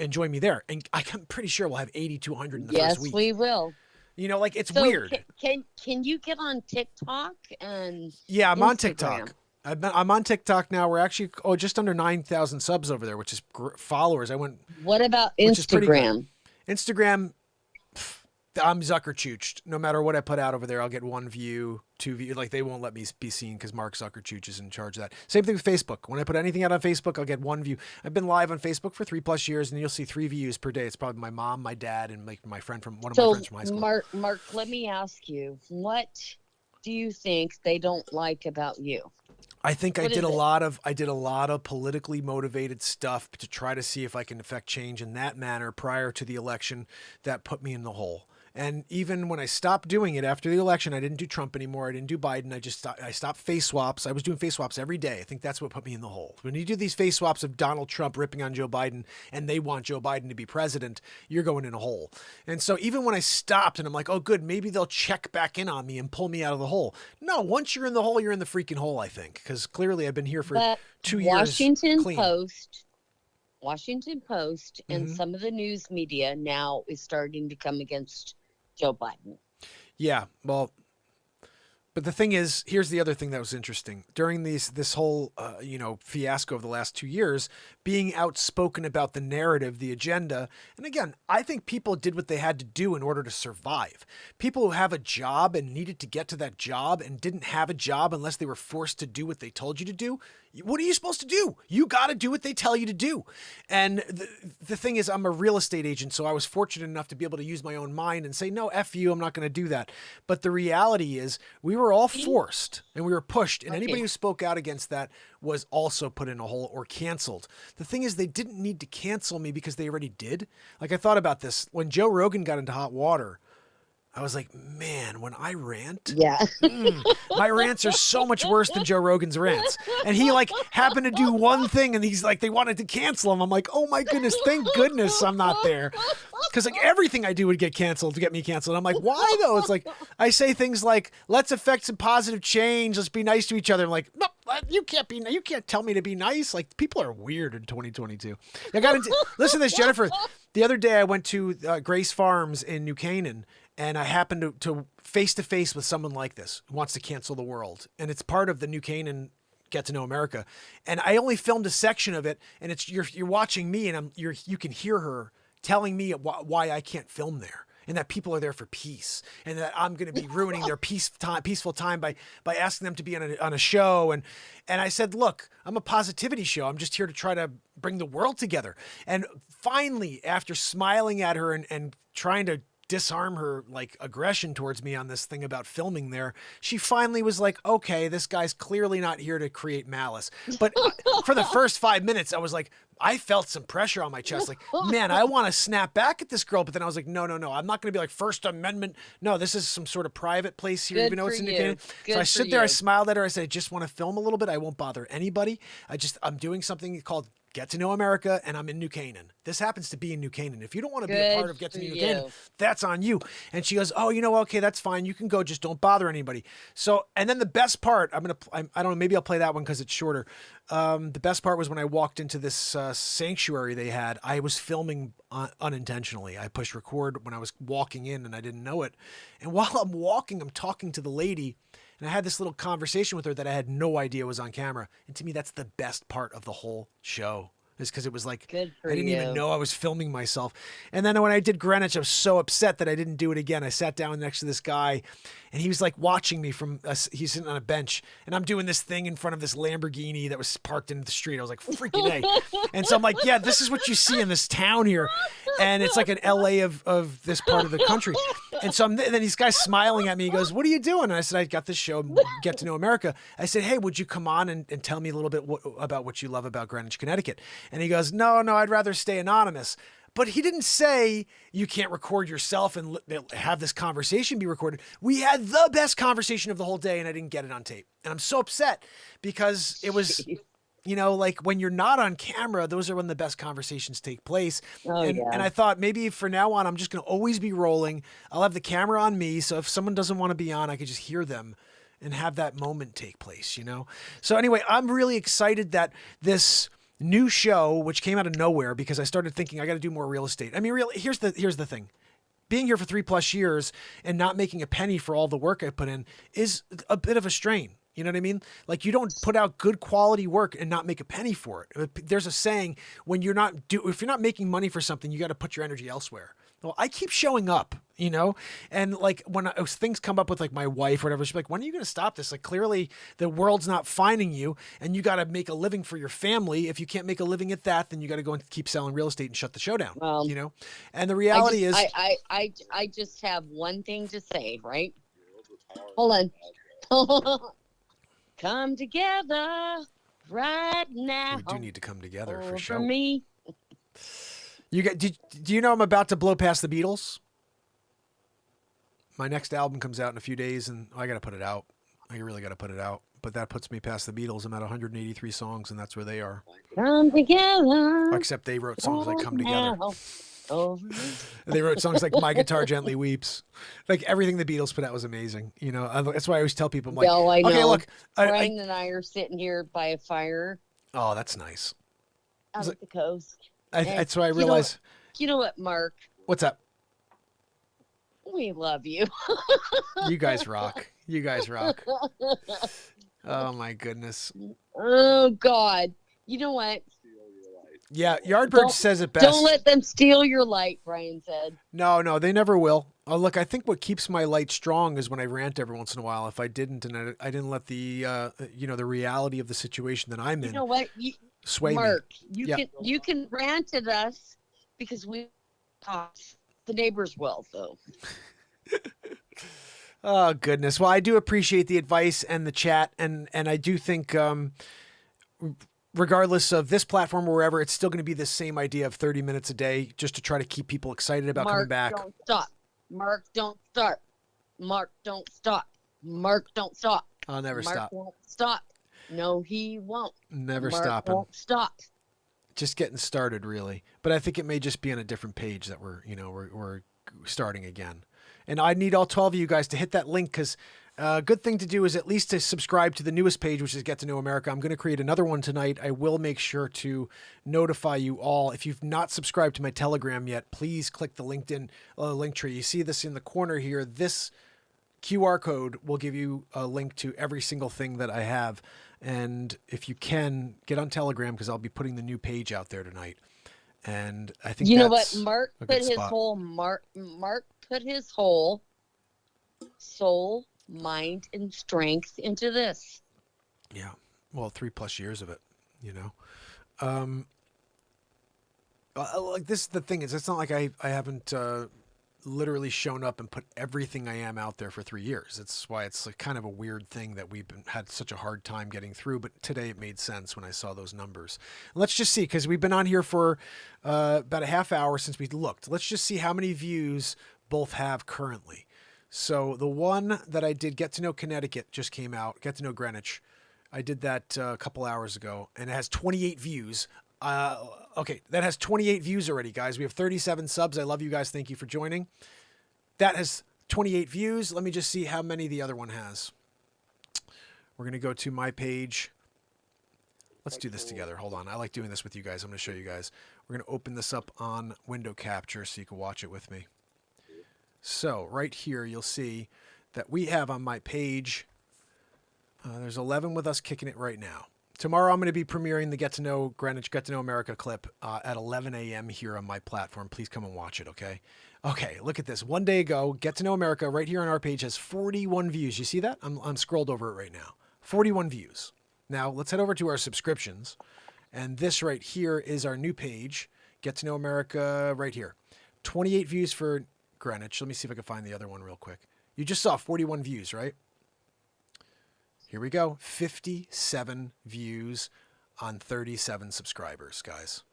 join me there. And I'm pretty sure we'll have 80 to 100 in the first week. Yes, we will. You know, like it's weird. Can you get on TikTok and yeah, I'm Instagram? on TikTok. I'm on TikTok now. We're actually just under 9,000 subs over there, which is followers. What about Instagram? Instagram, I'm Zuckerchooched. No matter what I put out over there, I'll get 1 view, 2 views. Like they won't let me be seen because Mark Zuckerchooch is in charge of that. Same thing with Facebook. When I put anything out on Facebook, I'll get 1 view. I've been live on Facebook for 3+ years, and you'll see 3 views per day. It's probably my mom, my dad, and like my friend from one of my friends from high school. Mark, let me ask you, what do you think they don't like about you? I think I did a lot of politically motivated stuff to try to see if I can affect change in that manner prior to the election that put me in the hole. And even when I stopped doing it after the election, I didn't do Trump anymore. I didn't do Biden. I stopped face swaps. I was doing face swaps every day. I think that's what put me in the hole. When you do these face swaps of Donald Trump ripping on Joe Biden and they want Joe Biden to be president, you're going in a hole. And so even when I stopped and I'm like, oh, good, maybe they'll check back in on me and pull me out of the hole. No, once you're in the hole, you're in the freaking hole, I think, because clearly I've been here for 2 years. Washington Post and some of the news media now is starting to come against Joe Biden. Yeah, well, but the thing is, here's the other thing that was interesting. During this whole, fiasco of the last 2 years, being outspoken about the narrative, the agenda, and again, I think people did what they had to do in order to survive. People who have a job and needed to get to that job and didn't have a job unless they were forced to do what they told you to do, what are you supposed to do? You got to do what they tell you to do. And the thing is, I'm a real estate agent, so I was fortunate enough to be able to use my own mind and say, no, F you, I'm not going to do that. But the reality is, we were all forced and we were pushed, and anybody who spoke out against that was also put in a hole or canceled. The thing is, they didn't need to cancel me because they already did. Like, I thought about this when Joe Rogan got into hot water. I was like, man, when I rant, my rants are so much worse than Joe Rogan's rants. And he like happened to do one thing and he's like, they wanted to cancel him. I'm like, oh my goodness, thank goodness I'm not there. Because like everything I do would get canceled to get me canceled. I'm like, why though? It's like, I say things like, let's affect some positive change. Let's be nice to each other. I'm like, no, you can't tell me to be nice. Like, people are weird in 2022. Listen to this, Jennifer. The other day I went to Grace Farms in New Canaan. And I happened to face-to-face with someone like this who wants to cancel the world. And it's part of the New Canaan Get to Know America. And I only filmed a section of it. And it's you're watching me, and you can hear her telling me why I can't film there. And that people are there for peace. And that I'm going to be ruining their peaceful time by asking them to be on a show. And I said, look, I'm a positivity show. I'm just here to try to bring the world together. And finally, after smiling at her and trying to disarm her like aggression towards me on this thing about filming there, she finally was like, okay, this guy's clearly not here to create malice. But for the first 5 minutes, I was like, I felt some pressure on my chest. Like, man, I want to snap back at this girl. But then I was like, no. I'm not going to be like First Amendment. No, this is some sort of private place here, even though it's in New Canaan. So I stood there, I smiled at her. I said, I just want to film a little bit. I won't bother anybody. I'm doing something called Get to Know America, and I'm in New Canaan. This happens to be in New Canaan. If you don't want to be a part of Get to Know New Canaan, that's on you. And she goes, oh, okay, that's fine. You can go. Just don't bother anybody. So, and then the best part, I don't know, maybe I'll play that one because it's shorter. The best part was when I walked into this sanctuary they had. I was filming unintentionally. I pushed record when I was walking in, and I didn't know it. And while I'm walking, I'm talking to the lady, and I had this little conversation with her that I had no idea was on camera. And to me, that's the best part of the whole show, is because it was like, I didn't even know I was filming myself. And then when I did Greenwich, I was so upset that I didn't do it again. I sat down next to this guy, and he was like watching me he's sitting on a bench, and I'm doing this thing in front of this Lamborghini that was parked in the street. I was like, freaking A. And so I'm like, yeah, this is what you see in this town here. And it's like an LA of this part of the country. And so then these guys smiling at me. He goes, what are you doing? And I said, I got this show, Get to Know America. I said, hey, would you come on and tell me a little bit about what you love about Greenwich, Connecticut? And he goes, no, I'd rather stay anonymous. But he didn't say you can't record yourself and have this conversation be recorded. We had the best conversation of the whole day, and I didn't get it on tape. And I'm so upset because it was, like when you're not on camera, those are when the best conversations take place. And I thought maybe from now on, I'm just going to always be rolling. I'll have the camera on me. So if someone doesn't want to be on, I could just hear them and have that moment take place, So anyway, I'm really excited that this new show, which came out of nowhere because I started thinking I got to do more real estate. I mean, here's the thing. Being here for 3+ years and not making a penny for all the work I put in is a bit of a strain. You know what I mean? Like, you don't put out good quality work and not make a penny for it. There's a saying, if you're not making money for something, you got to put your energy elsewhere. Well, I keep showing up, and like when things come up with like my wife or whatever, she's like, when are you going to stop this? Like, clearly the world's not finding you, and you got to make a living for your family. If you can't make a living at that, then you got to go and keep selling real estate and shut the show down, And the reality is, I just have one thing to say, right? Hold on. Come together right now. We do need to come together for sure. For me. Do you know I'm about to blow past the Beatles? My next album comes out in a few days, and I got to put it out. I really got to put it out. But that puts me past the Beatles. I'm at 183 songs, and that's where they are. Come together. Except they wrote songs like Come Together. They wrote songs like My Guitar Gently Weeps. Like, everything the Beatles put out was amazing. That's why I always tell people, I'm like, I know. Okay, look. Brian and I are sitting here by a fire. Oh, that's nice. Out at the coast. That's why I realize. You know what, Mark? What's up? We love you. You guys rock. Oh, my goodness. Oh, God. You know what? Yeah, Yardbird says it best. Don't let them steal your light, Brian said. No, they never will. Look, I think what keeps my light strong is when I rant every once in a while. If I didn't, and I didn't let the the reality of the situation that I'm in. You know what? Sway Mark, me. You can rant at us because we talk. The neighbors will, though. Oh goodness. Well, I do appreciate the advice and the chat, and I do think, regardless of this platform or wherever, it's still going to be the same idea of 30 minutes a day, just to try to keep people excited about coming Mark, back. don't stop. Mark, don't start. Mark, don't stop. Mark, don't stop. I'll never Mark stop. won't stop. No, he won't. Never Mark stopping. won't stop. Just getting started, really. But I think it may just be on a different page that we're starting again. And I need all 12 of you guys to hit that link, because a good thing to do is at least to subscribe to the newest page, which is Get to Know America. I'm going to create another one tonight. I will make sure to notify you all. If you've not subscribed to my Telegram yet, please click the LinkedIn link tree. You see this in the corner here. This QR code will give you a link to every single thing that I have. And if you can, get on Telegram, because I'll be putting the new page out there tonight. And I think You know what? that's Mark a put good his spot. whole Mark put his whole soul, mind, and strength into this. Yeah. Well, 3+ years of it, like this, the thing is, it's not like I haven't literally shown up and put everything I am out there for 3 years. It's why it's like kind of a weird thing that we've had such a hard time getting through. But today it made sense when I saw those numbers. Let's just see, because we've been on here for about a half hour since we looked. Let's just see how many views both have currently. So the one that I did, Get to Know Connecticut, just came out. Get to Know Greenwich. I did that a couple hours ago, and it has 28 views. Okay, that has 28 views already, guys. We have 37 subs. I love you guys. Thank you for joining. That has 28 views. Let me just see how many the other one has. We're going to go to my page. Let's do this together. Hold on. I like doing this with you guys. I'm going to show you guys. We're going to open this up on window capture so you can watch it with me. So right here, you'll see that we have on my page, there's 11 with us kicking it right now. Tomorrow, I'm going to be premiering the Get to Know Greenwich, Get to Know America clip at 11 a.m. here on my platform. Please come and watch it, okay? Okay, look at this. One day ago, Get to Know America right here on our page has 41 views. You see that? I'm scrolled over it right now. 41 views. Now, let's head over to our subscriptions. And this right here is our new page, Get to Know America right here. 28 views for Greenwich. Let me see if I can find the other one real quick. You just saw 41 views, right? Here we go. 57 views on 37 subscribers, guys.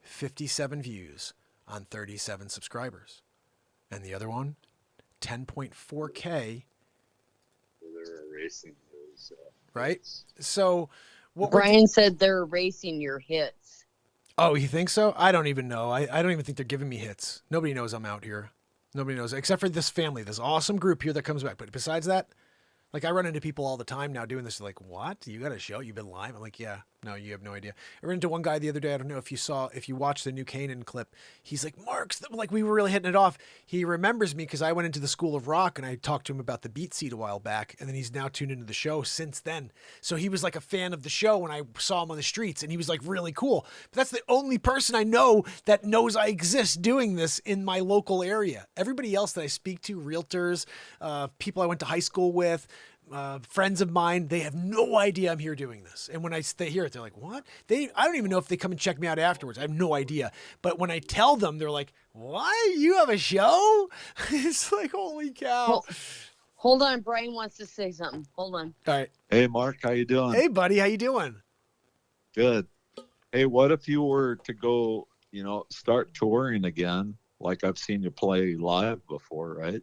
57 views on 37 subscribers. And the other one, 10.4K. They're erasing those. Right? So what Brian said they're erasing your hits. Oh, you think so? I don't even know. I don't even think they're giving me hits. Nobody knows I'm out here. Nobody knows, except for this family, this awesome group here that comes back. But besides that, like, I run into people all the time now doing this. They're like, what? You got a show? You've been live? I'm like, yeah. No, you have no idea. I ran into one guy the other day. I don't know if you watched the new Kanan clip. He's like, Mark's, like, we were really hitting it off. He remembers me because I went into the School of Rock and I talked to him about the beat seat a while back. And then he's now tuned into the show since then. So he was like a fan of the show when I saw him on the streets, and he was like really cool. But that's the only person I know that knows I exist doing this in my local area. Everybody else that I speak to, realtors, people I went to high school with, friends of mine, they have no idea I'm here doing this. And when they hear it, they're like, what? I don't even know if they come and check me out afterwards. I have no idea. But when I tell them, they're like, what? You have a show? It's like, holy cow. Well, hold on. Brian wants to say something. Hold on. All right. Hey, Mark, how you doing? Hey, buddy. How you doing? Good. Hey, what if you were to go, start touring again? Like I've seen you play live before, right?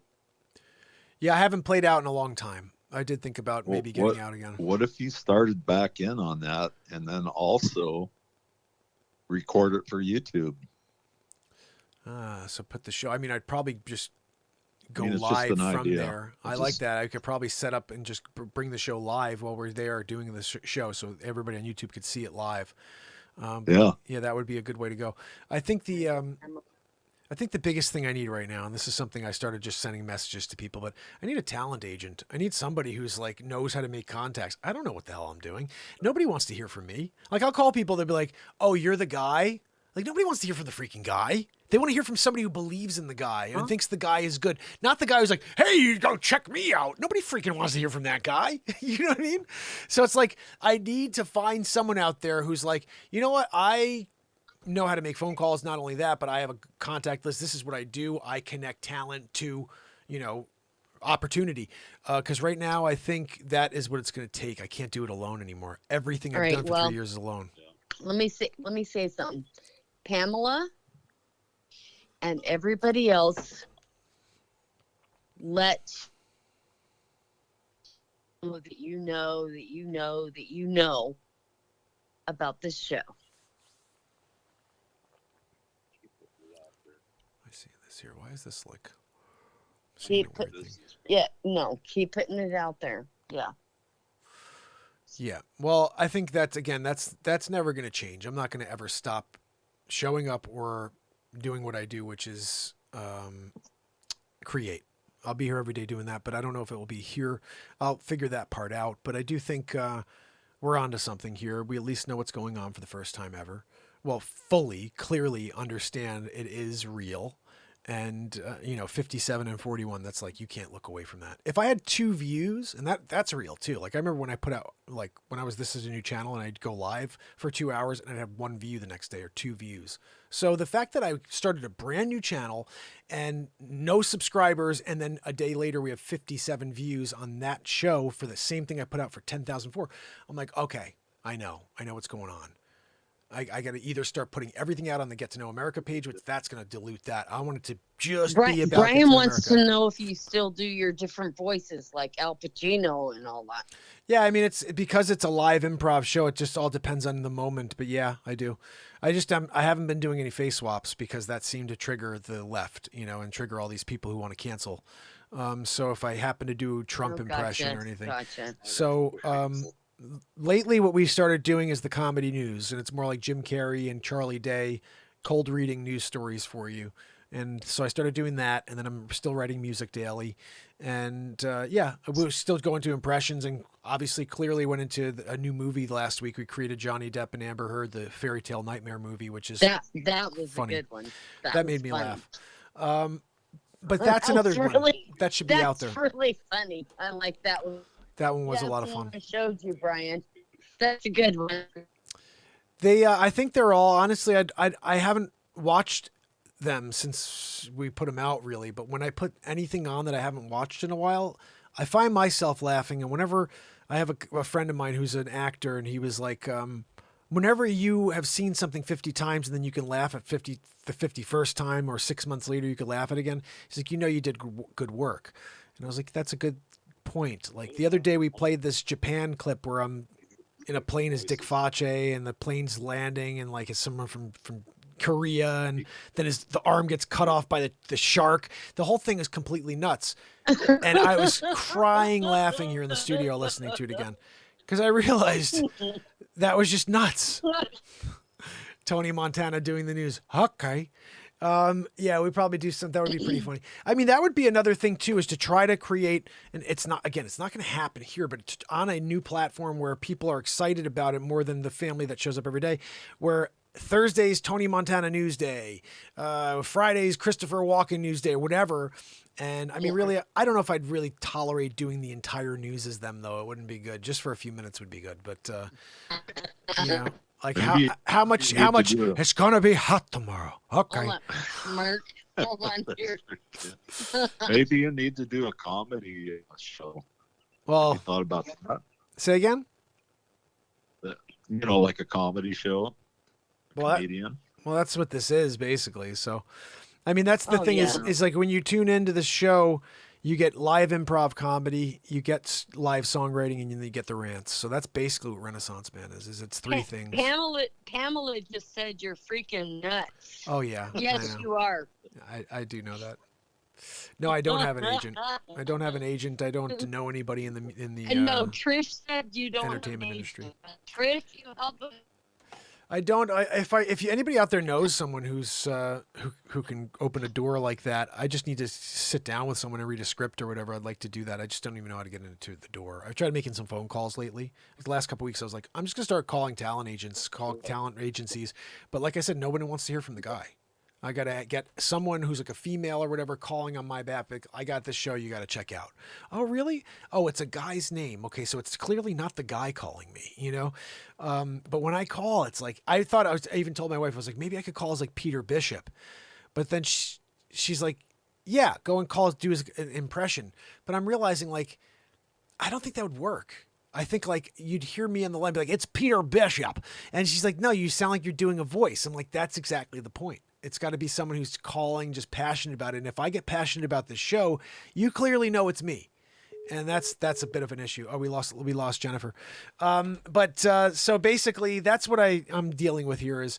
Yeah, I haven't played out in a long time. I did think about maybe getting out again. What if you started back in on that and then also record it for YouTube? So put the show. I mean, I'd probably just go it's live just an from idea. there. I like that. I could probably set up and just bring the show live while we're there doing the show, so everybody on YouTube could see it live. Yeah, that would be a good way to go. I think the biggest thing I need right now, and this is something I started just sending messages to people, but I need a talent agent. I need somebody who's like knows how to make contacts. I don't know what the hell I'm doing. Nobody wants to hear from me. Like, I'll call people, they'll be like, oh, you're the guy? Like, nobody wants to hear from the freaking guy. They want to hear from somebody who believes in the guy and thinks the guy is good. Not the guy who's like, hey, you go check me out. Nobody freaking wants to hear from that guy. You know what I mean? So it's like, I need to find someone out there who's like, you know what? I know how to make phone calls. Not only that, but I have a contact list. This is what I do. I connect talent to, opportunity. Because right now, I think that is what it's going to take. I can't do it alone anymore. Everything All I've right, done for well, 3 years is alone. let me say something. Pamela and everybody else, let that you know that you know that you know about this show. I see this here. Why is this like? Keep putting it out there. Yeah. Yeah. Well, I think that's never going to change. I'm not going to ever stop showing up or doing what I do, which is create. I'll be here every day doing that, but I don't know if it will be here. I'll figure that part out. But I do think we're onto something here. We at least know what's going on for the first time ever. Well, clearly understand it is real. And, 57 and 41, that's like, you can't look away from that. If I had 2 views, and that's real too. Like, I remember when I put out, like, when I was, this is a new channel, and I'd go live for 2 hours and I'd have 1 view the next day or 2 views. So the fact that I started a brand new channel and no subscribers, and then a day later we have 57 views on that show for the same thing I put out for 10,004, I'm like, okay, I know what's going on. I got to either start putting everything out on the Get to Know America page, which that's going to dilute that. I want it to just be about Brian wants to know if you still do your different voices like Al Pacino and all that. Yeah, I mean, it's because it's a live improv show. It just all depends on the moment. But yeah, I do. I haven't been doing any face swaps because that seemed to trigger the left, and trigger all these people who want to cancel. So if I happen to do Trump impression or anything, so lately what we started doing is the comedy news, and it's more like Jim Carrey and Charlie Day cold reading news stories for you. And so I started doing that, and then I'm still writing music daily. And we're still going to impressions, and obviously clearly went into a new movie last week. We created Johnny Depp and Amber Heard, the fairy tale nightmare movie, which is that was funny. A good one. That made me laugh. But that's another one that should be out there. That's really funny. I like that one. That one was a lot of fun. I showed you, Brian. That's a good one. I think they're all, honestly, I haven't watched them since we put them out really, but when I put anything on that I haven't watched in a while, I find myself laughing. And whenever I have a friend of mine who's an actor, and he was like, whenever you have seen something 50 times and then you can laugh at the 51st time, or 6 months later you could laugh at it again, he's like, you did good work. And I was like, that's a good point. Like the other day we played this Japan clip where I'm in a plane as Dick Face, and the plane's landing, and like it's someone from Korea, and then the arm gets cut off by the shark. The whole thing is completely nuts. And I was crying laughing here in the studio listening to it again, because I realized that was just nuts. Tony Montana doing the news. Okay. We probably do something. That would be pretty funny. I mean, that would be another thing too, is to try to create, and it's not going to happen here, but on a new platform where people are excited about it more than the family that shows up every day, where Thursday's Tony Montana News Day, Friday's Christopher Walken News Day, or whatever. And I mean, really, I don't know if I'd really tolerate doing the entire news as them, though. It wouldn't be good. Just for a few minutes would be good. But, like how much it's going to be hot tomorrow. Okay. Hold on, Mark. Hold on here. Maybe you need to do a comedy show. Well, you thought about that? Say again? Like a comedy show. Comedian. Well, that's what this is basically. So, I mean, that's the thing is like when you tune into the show, you get live improv comedy, you get live songwriting, and then you get the rants. So that's basically what Renaissance Man is it's 3 things. Pamela just said you're freaking nuts. Oh yeah. Yes, you are. I do know that. No, I don't have an agent. I don't know anybody in the no, Trish said you don't entertainment industry. Trish, you help us. I don't. If anybody out there knows someone who's who can open a door like that, I just need to sit down with someone and read a script or whatever. I'd like to do that. I just don't even know how to get into the door. I've tried making some phone calls lately. Like the last couple of weeks, I was like, I'm just gonna start calling talent agencies. But like I said, nobody wants to hear from the guy. I got to get someone who's like a female or whatever calling on my behalf. I got this show you got to check out. Oh, really? Oh, it's a guy's name. Okay, so it's clearly not the guy calling me, But when I call, it's like, I even told my wife, I was like, maybe I could call as like Peter Bishop. But then she's like, Yeah, go and do his impression. But I'm realizing, like, I don't think that would work. I think, like, you'd hear me on the line be like, it's Peter Bishop. And she's like, no, you sound like you're doing a voice. I'm like, that's exactly the point. It's got to be someone who's calling, just passionate about it. And if I get passionate about this show, you clearly know it's me. And that's a bit of an issue. Oh, we lost Jennifer. So basically that's what I'm dealing with here is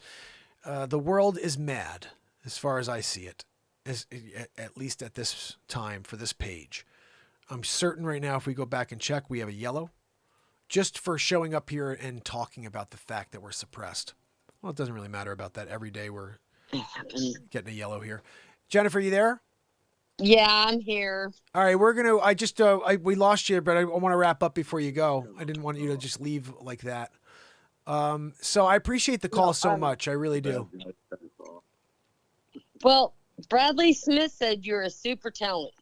the world is mad as far as I see it, at least at this time for this page. I'm certain right now if we go back and check, we have a yellow just for showing up here and talking about the fact that we're suppressed. Well, it doesn't really matter about that. Every day we're getting a yellow here. Jennifer, you there? Yeah, I'm here. All right, we lost you, but I want to wrap up before you go. I didn't want you to just leave like that. So I appreciate the call so much. I really do. Well, Bradley Smith said you're a super talent.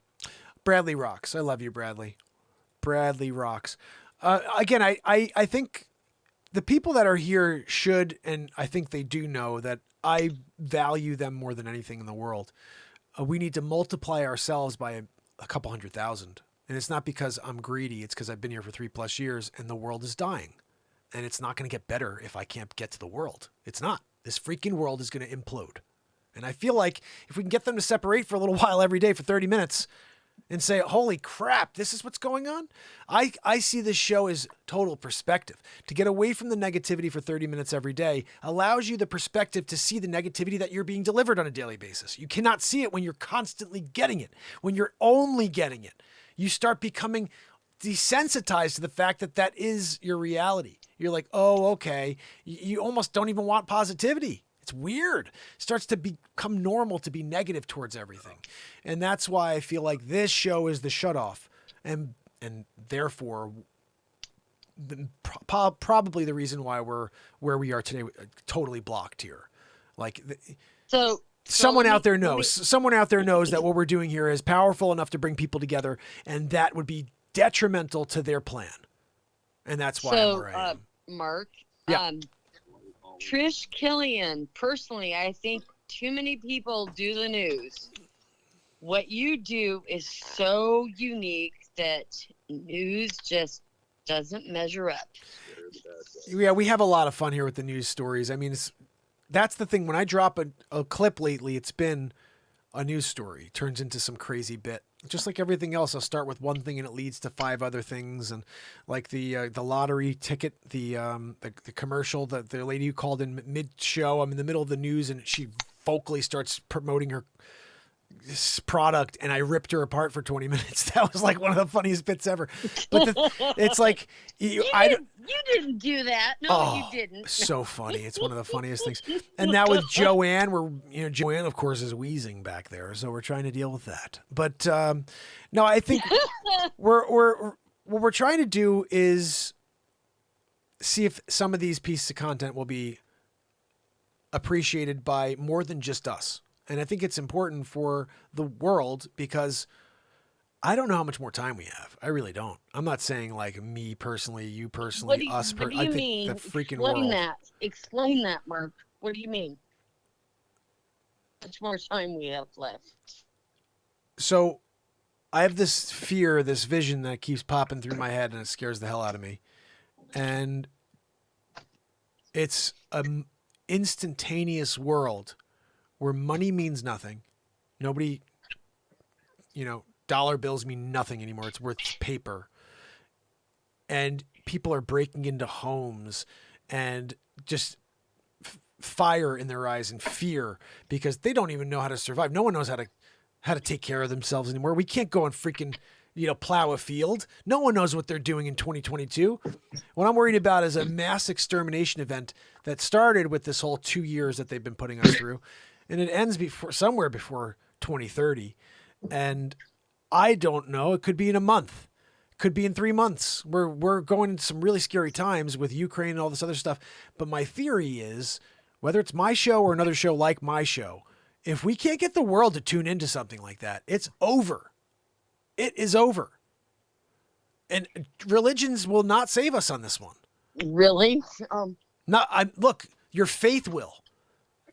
Bradley rocks. I love you, Bradley. Bradley rocks. Again, I think the people that are here should, and I think they do know that I value them more than anything in the world. We need to multiply ourselves by a couple 100,000. And it's not because I'm greedy. It's because I've been here for 3+ years and the world is dying. And it's not going to get better if I can't get to the world. It's not. This freaking world is going to implode. And I feel like if we can get them to separate for a little while every day for 30 minutes and say, holy crap, this is what's going on. I see this show as total perspective. To get away from the negativity for 30 minutes every day allows you the perspective to see the negativity that you're being delivered on a daily basis. You cannot see it when you're constantly getting it. When you're only getting it, you start becoming desensitized to the fact that that is your reality. You're like, oh, okay. You almost don't even want positivity. It's weird. It starts to become normal to be negative towards everything. And that's why I feel like this show is the shutoff. And therefore, probably the reason why we're where we are today, totally blocked here. Like, someone out there knows that what we're doing here is powerful enough to bring people together, and that would be detrimental to their plan. And that's why I'm where I am. Mark, yeah. Trish Killian, personally, I think too many people do the news. What you do is so unique that news just doesn't measure up. Yeah, we have a lot of fun here with the news stories. I mean, that's the thing. When I drop a clip lately, it's been a news story. It turns into some crazy bit. Just like everything else, I'll start with one thing and it leads to 5 other things. And like the lottery ticket, the commercial, the lady who called in mid-show, I'm in the middle of the news and she vocally starts promoting her product and I ripped her apart for 20 minutes. That was like one of the funniest bits ever. But it's like you didn't do that. No, you didn't. So funny. It's one of the funniest things. And now with Joanne, Joanne of course is wheezing back there, so we're trying to deal with that. But no, I think what we're trying to do is see if some of these pieces of content will be appreciated by more than just us. And I think it's important for the world because I don't know how much more time we have. I really don't. I'm not saying like me personally, you personally, us personally. I think the freaking world. Explain that, Mark. What do you mean? How much more time we have left? So I have this fear, this vision that keeps popping through my head and it scares the hell out of me. And it's an instantaneous world where money means nothing. Nobody, dollar bills mean nothing anymore. It's worth paper. And people are breaking into homes and just fire in their eyes and fear because they don't even know how to survive. No one knows how to take care of themselves anymore. We can't go and freaking, plow a field. No one knows what they're doing in 2022. What I'm worried about is a mass extermination event that started with this whole 2 years that they've been putting us through. And it ends somewhere before 2030. And I don't know. It could be in a month. It could be in 3 months. We're going into some really scary times with Ukraine and all this other stuff. But my theory is, whether it's my show or another show like my show, if we can't get the world to tune into something like that, it's over. It is over. And religions will not save us on this one. Really? Look, your faith will.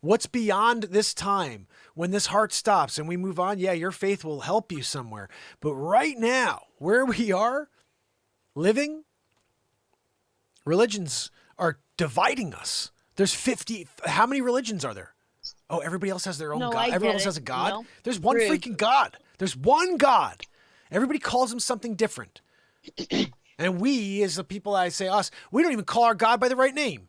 What's beyond this time when this heart stops and we move on? Yeah, your faith will help you somewhere. But right now, where we are living, religions are dividing us. There's 50. How many religions are there? Oh, everybody else has their own God. Everyone else has a God. No. There's one freaking God. There's one God. Everybody calls him something different. And we, as the people, I say us, we don't even call our God by the right name.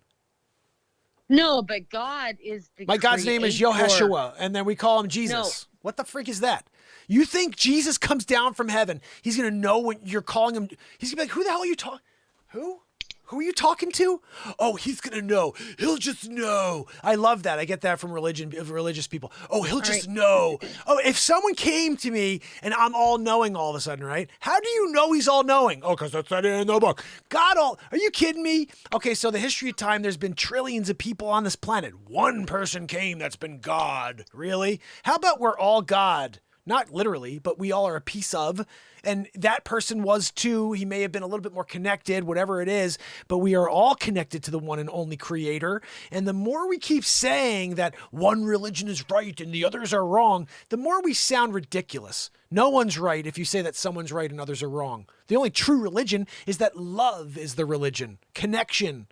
No, but God is the My God's name is creator. Yehoshua, and then we call him Jesus. No. What the freak is that? You think Jesus comes down from heaven, he's going to know when you're calling him. He's going to be like, who the hell are you talking? Who? Who are you talking to? Oh, he's going to know. He'll just know. I love that. I get that from religious people. Oh, he'll just know. Oh, if someone came to me and I'm all knowing all of a sudden, right? How do you know he's all knowing? Oh, because that's not in the book. Are you kidding me? Okay, so the history of time, there's been trillions of people on this planet. One person came that's been God. Really? How about we're all God? Not literally, but we all are a piece of. And that person was too. He may have been a little bit more connected, whatever it is, but we are all connected to the one and only creator. And the more we keep saying that one religion is right and the others are wrong, the more we sound ridiculous. No one's right if you say that someone's right and others are wrong. The only true religion is that love is the religion. Connection.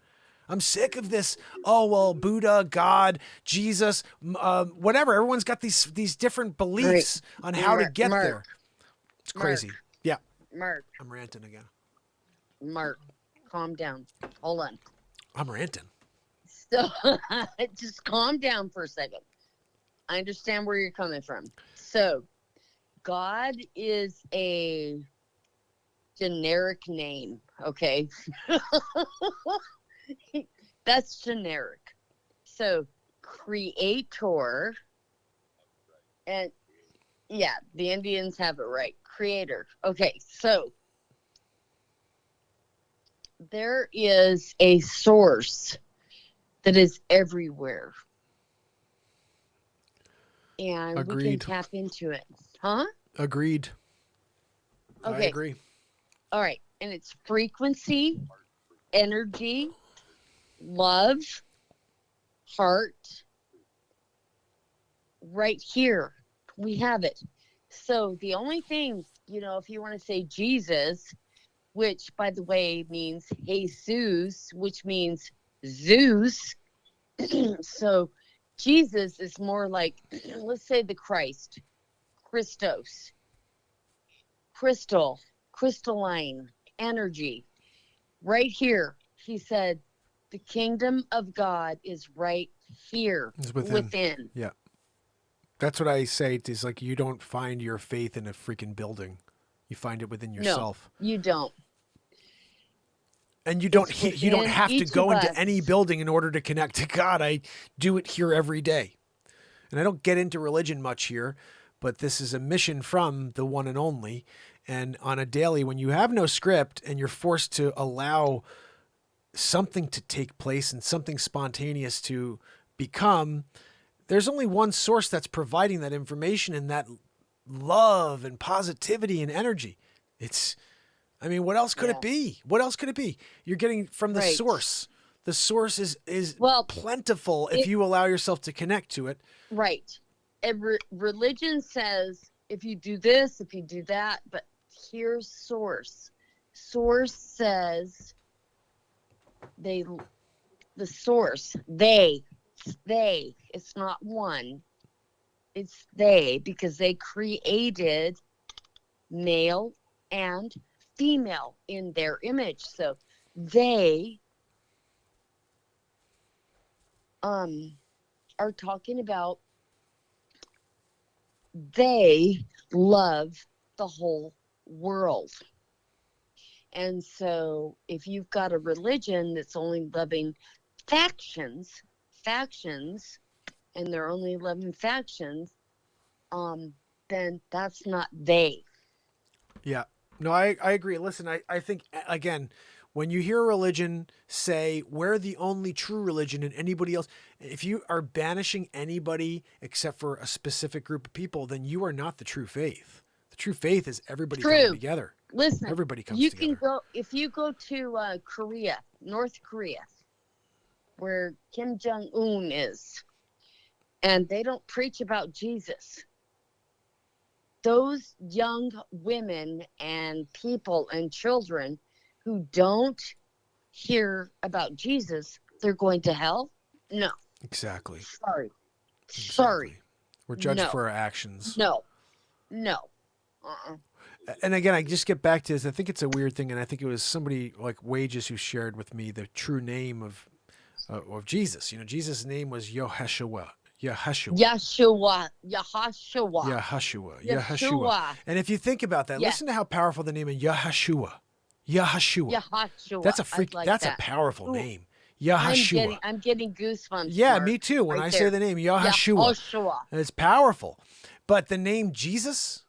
I'm sick of this. Oh, well, Buddha, God, Jesus, whatever. Everyone's got these different beliefs on how to get there. It's crazy. Yeah. Mark. I'm ranting again. Mark, calm down. Hold on. I'm ranting. So just calm down for a second. I understand where you're coming from. So God is a generic name, okay? That's generic. So creator, and yeah, the Indians have it right. Creator. Okay, so there is a source that is everywhere. And Agreed. we can tap into it. Huh? Agreed. Okay. I agree. All right. And it's frequency, energy, love, heart. Right here. We have it. So the only thing, if you want to say Jesus, which by the way means Jesus, which means Zeus. So Jesus is more like, let's say the Christ, Christos, crystal, crystalline, energy. Right here, he said, the kingdom of God is right here It's within. within. Yeah. That's what I say. It's like you don't find your faith in a freaking building. You find it within yourself. No, you don't. And you don't within have to each go of into us. any building in order to connect to God. I do it here every day. And I don't get into religion much here, but this is a mission from the one and only. And on a daily, when you have no script and you're forced to allow something to take place and something spontaneous to become, there's only one source that's providing that information and that love and positivity and energy. What else could it be? What else could it be? You're getting from the Right. source. The source is Well, plentiful if you allow yourself to connect to it. right. And religion says if you do this, if you do that, but here's source. Source says the source, they, it's not one, it's they, because they created male and female in their image. So they are talking about they love the whole world. And so if you've got a religion that's only loving factions, and they're only loving factions, then that's not they. Yeah. No, I agree. Listen, I think, again, when you hear a religion say we're the only true religion and anybody else, if you are banishing anybody except for a specific group of people, then you are not the true faith. The true faith is everybody coming together. Listen, everybody comes together. You can go, if you go to Korea, North Korea, where Kim Jong-un is, and they don't preach about Jesus. Those young women and people and children who don't hear about Jesus, they're going to hell? No. Exactly. Sorry. Exactly. Sorry. We're judged No. for our actions. No. No. Uh-uh. And again, I just get back to this. I think it's a weird thing, and I think it was somebody like Wages who shared with me the true name of Jesus. You know, Jesus' name was Yeshua. Yeshua. And if you think about that, listen to how powerful the name of Yeshua. That's a freak. Like that's that. a powerful Ooh. name. Yeshua. I'm getting goosebumps. Yeah, Mark, me too. When right I there. say the name Yeshua, it's powerful. But the name Jesus,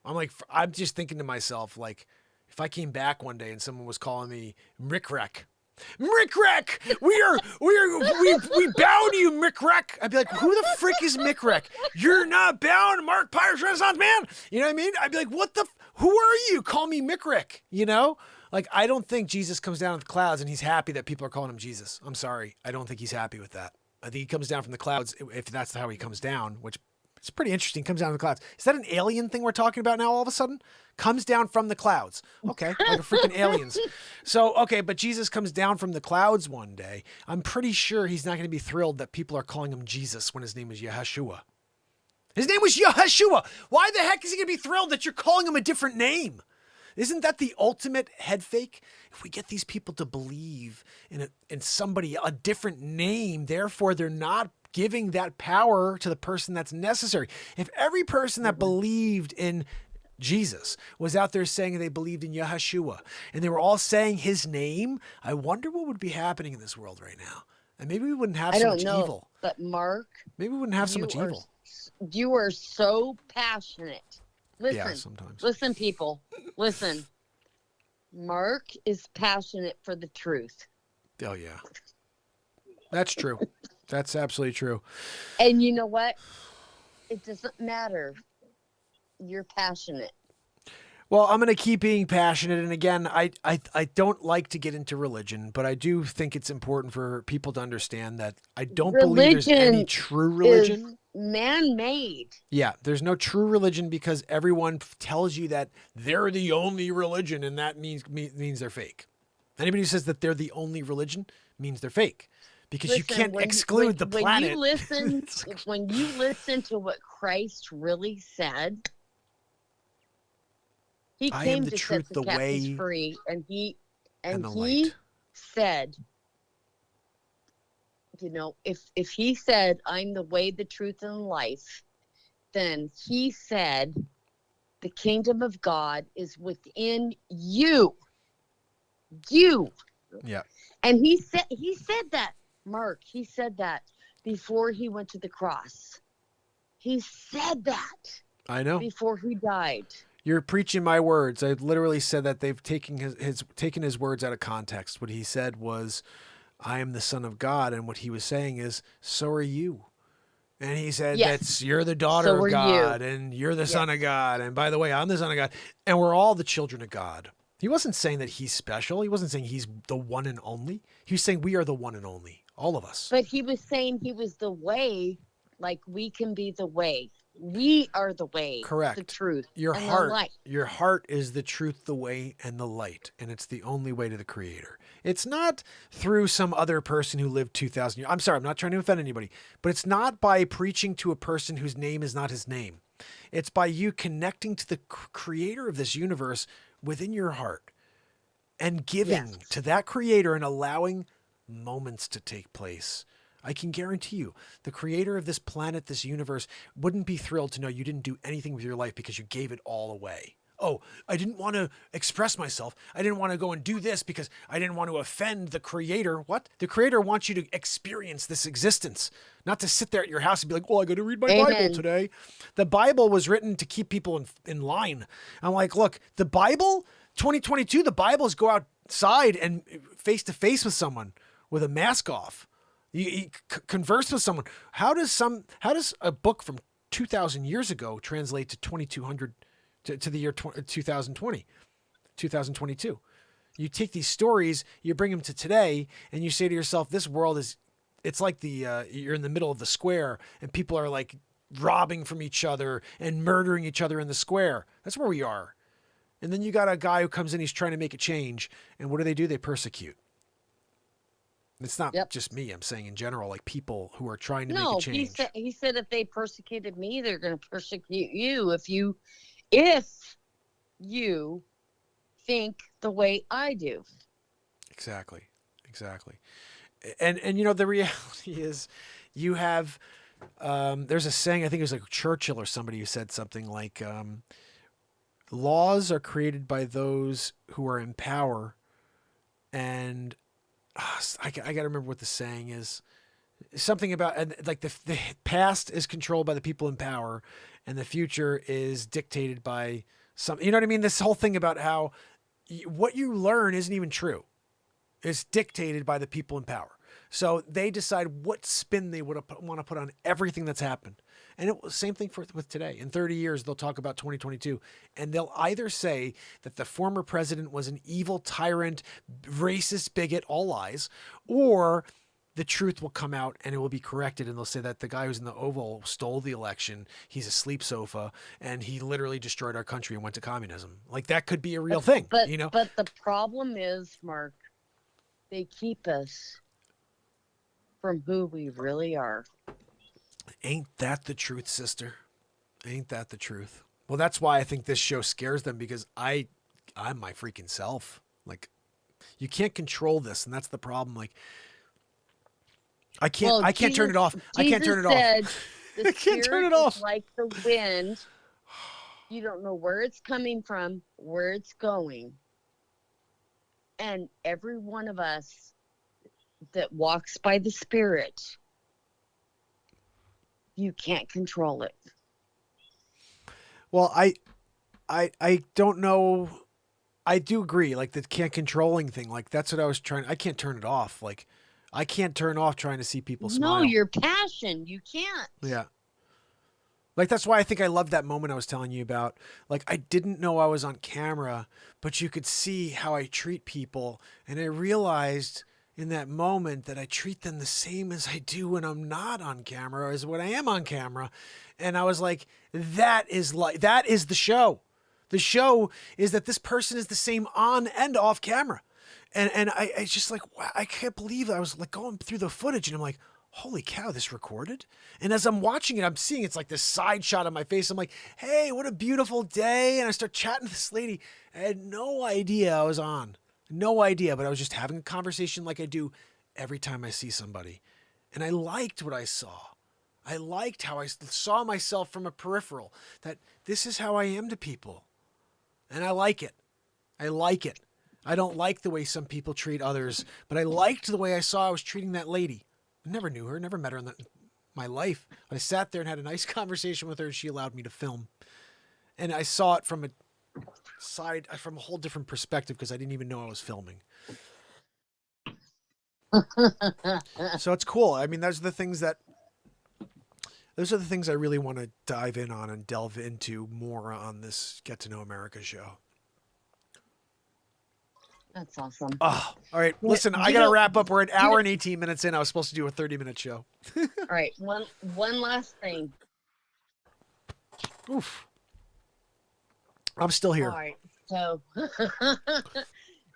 I'm just thinking to myself, like, if I came back one day and someone was calling me Mrickrek, we bow to you, Mrickrek. I'd be like, who the frick is Mrickrek? You're not bound, Mark Pirates Renaissance Man. You know what I mean? I'd be like, who are you? Call me Mrickrek, you know? Like, I don't think Jesus comes down in the clouds and he's happy that people are calling him Jesus. I'm sorry. I don't think he's happy with that. I think he comes down from the clouds, if that's how he comes down, which it's pretty interesting. Comes down from the clouds. Is that an alien thing we're talking about now all of a sudden? Comes down from the clouds. Okay, like a freaking aliens. So, okay, but Jesus comes down from the clouds one day. I'm pretty sure he's not going to be thrilled that people are calling him Jesus when his name is Yeshua. His name was Yeshua. Why the heck is he going to be thrilled that you're calling him a different name? Isn't that the ultimate head fake? If we get these people to believe in somebody, a different name, therefore they're not giving that power to the person that's necessary. If every person that believed in Jesus was out there saying they believed in Yeshua and they were all saying his name, I wonder what would be happening in this world right now. And maybe we wouldn't have so much evil. But Mark, maybe we wouldn't have so much evil. You are so passionate. Listen, yeah, sometimes. Listen, people, listen. Mark is passionate for the truth. Oh, yeah. That's true. That's absolutely true. And you know what? It doesn't matter. You're passionate. Well, I'm going to keep being passionate. And again, I don't like to get into religion, but I do think it's important for people to understand that I don't believe there's any true religion. Is man-made. Yeah, there's no true religion because everyone tells you that they're the only religion, and that means they're fake. Anybody who says that they're the only religion means they're fake. Because you can't exclude the planet. When you listen to what Christ really said, he came to set the captives free, and he said, you know, if he said, I'm the way, the truth, and life, then he said, the kingdom of God is within you. You. Yeah. And he said that. Mark, he said that before he went to the cross. He said that. I know. Before he died. You're preaching my words. I literally said that they've taken his words out of context. What he said was, I am the Son of God. And what he was saying is, so are you. And he said, you're the daughter of God, and you're the Son of God. And by the way, I'm the Son of God. And we're all the children of God. He wasn't saying that he's special. He wasn't saying he's the one and only. He was saying we are the one and only. All of us. But he was saying he was the way, like we can be the way. We are the way. Correct. The truth. Your and heart. the light. Your heart is the truth, the way, and the light. And it's the only way to the Creator. It's not through some other person who lived 2,000 years. I'm sorry, I'm not trying to offend anybody. But it's not by preaching to a person whose name is not his name. It's by you connecting to the Creator of this universe within your heart. And giving to that Creator and allowing moments to take place. I can guarantee you, the Creator of this planet, this universe, wouldn't be thrilled to know you didn't do anything with your life because you gave it all away. Oh, I didn't want to express myself. I didn't want to go and do this because I didn't want to offend the Creator. What? The Creator wants you to experience this existence, not to sit there at your house and be like, well, I got to read my Bible today. The Bible was written to keep people in line. I'm like, look, the Bible, 2022, the Bible is go outside and face to face with someone with a mask off. You converse with someone. How does a book from 2,000 years ago translate to 2,200 to the year 2020, 2022? You take these stories, you bring them to today, and you say to yourself, this world is it's like you're in the middle of the square and people are like robbing from each other and murdering each other in the square. That's where we are. And then you got a guy who comes in, he's trying to make a change. And what do? They persecute. It's not just me. I'm saying in general, like people who are trying to make a change. No, he said if they persecuted me, they're going to persecute you if you think the way I do. Exactly. And the reality is you have, there's a saying, I think it was like Churchill or somebody who said something like, laws are created by those who are in power. And I got to remember what the saying is. Something about, and like the past is controlled by the people in power and the future is dictated by some, you know what I mean? This whole thing about how what you learn isn't even true. It's dictated by the people in power. So they decide what spin they want to put on everything that's happened. And it was the same thing with today. In 30 years, they'll talk about 2022, and they'll either say that the former president was an evil tyrant, racist bigot, all lies, or the truth will come out and it will be corrected. And they'll say that the guy who's in the Oval stole the election. He's a sleep sofa and he literally destroyed our country and went to communism. Like that could be a real thing, but, you know? But the problem is, Mark, they keep us from who we really are. Ain't that the truth, sister? Ain't that the truth? Well, that's why I think this show scares them, because I'm my freaking self. Like, you can't control this, and that's the problem. Like, I can't turn it off. I can't turn it off. I can't turn it off. Like the wind. You don't know where it's coming from, where it's going. And every one of us that walks by the Spirit, you can't control it. Well, I don't know. I do agree. Like the can't controlling thing. Like that's what I was trying. I can't turn it off. Like I can't turn off trying to see people smile. No, your passion. You can't. Yeah. Like, that's why I think I loved that moment I was telling you about. Like, I didn't know I was on camera, but you could see how I treat people. And I realized in that moment that I treat them the same as I do when I'm not on camera, as when I am on camera. And I was like, that is the show. The show is that this person is the same on and off camera. And I just like, wow, I can't believe it. I was like going through the footage and I'm like, holy cow, this recorded? And as I'm watching it, I'm seeing it's like this side shot of my face. I'm like, hey, what a beautiful day. And I start chatting to this lady. I had no idea I was on. No idea, but I was just having a conversation like I do every time I see somebody. And I liked what I saw. I liked how I saw myself from a peripheral, that this is how I am to people. And I like it. I like it. I don't like the way some people treat others, but I liked the way I saw I was treating that lady. I never knew her, never met her in my life. But I sat there and had a nice conversation with her, and she allowed me to film. And I saw it from a whole different perspective, because I didn't even know I was filming. So it's cool. I mean, those are the things I really want to dive in on and delve into more on this Get to Know America show. That's awesome. Oh, all right. Listen, I got to wrap up. We're an hour and 18 minutes in. I was supposed to do a 30-minute show. All right. One last thing. Oof. I'm still here. All right.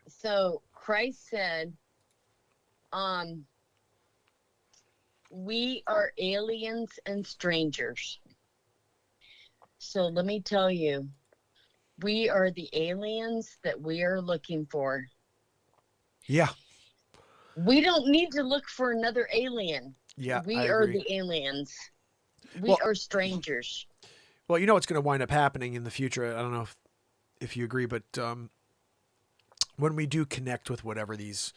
So Christ said, we are aliens and strangers. So let me tell you, we are the aliens that we are looking for. Yeah. We don't need to look for another alien. Yeah, we I are agree. the aliens. We are strangers. Well, you know what's going to wind up happening in the future? I don't know if you agree, but when we do connect with whatever these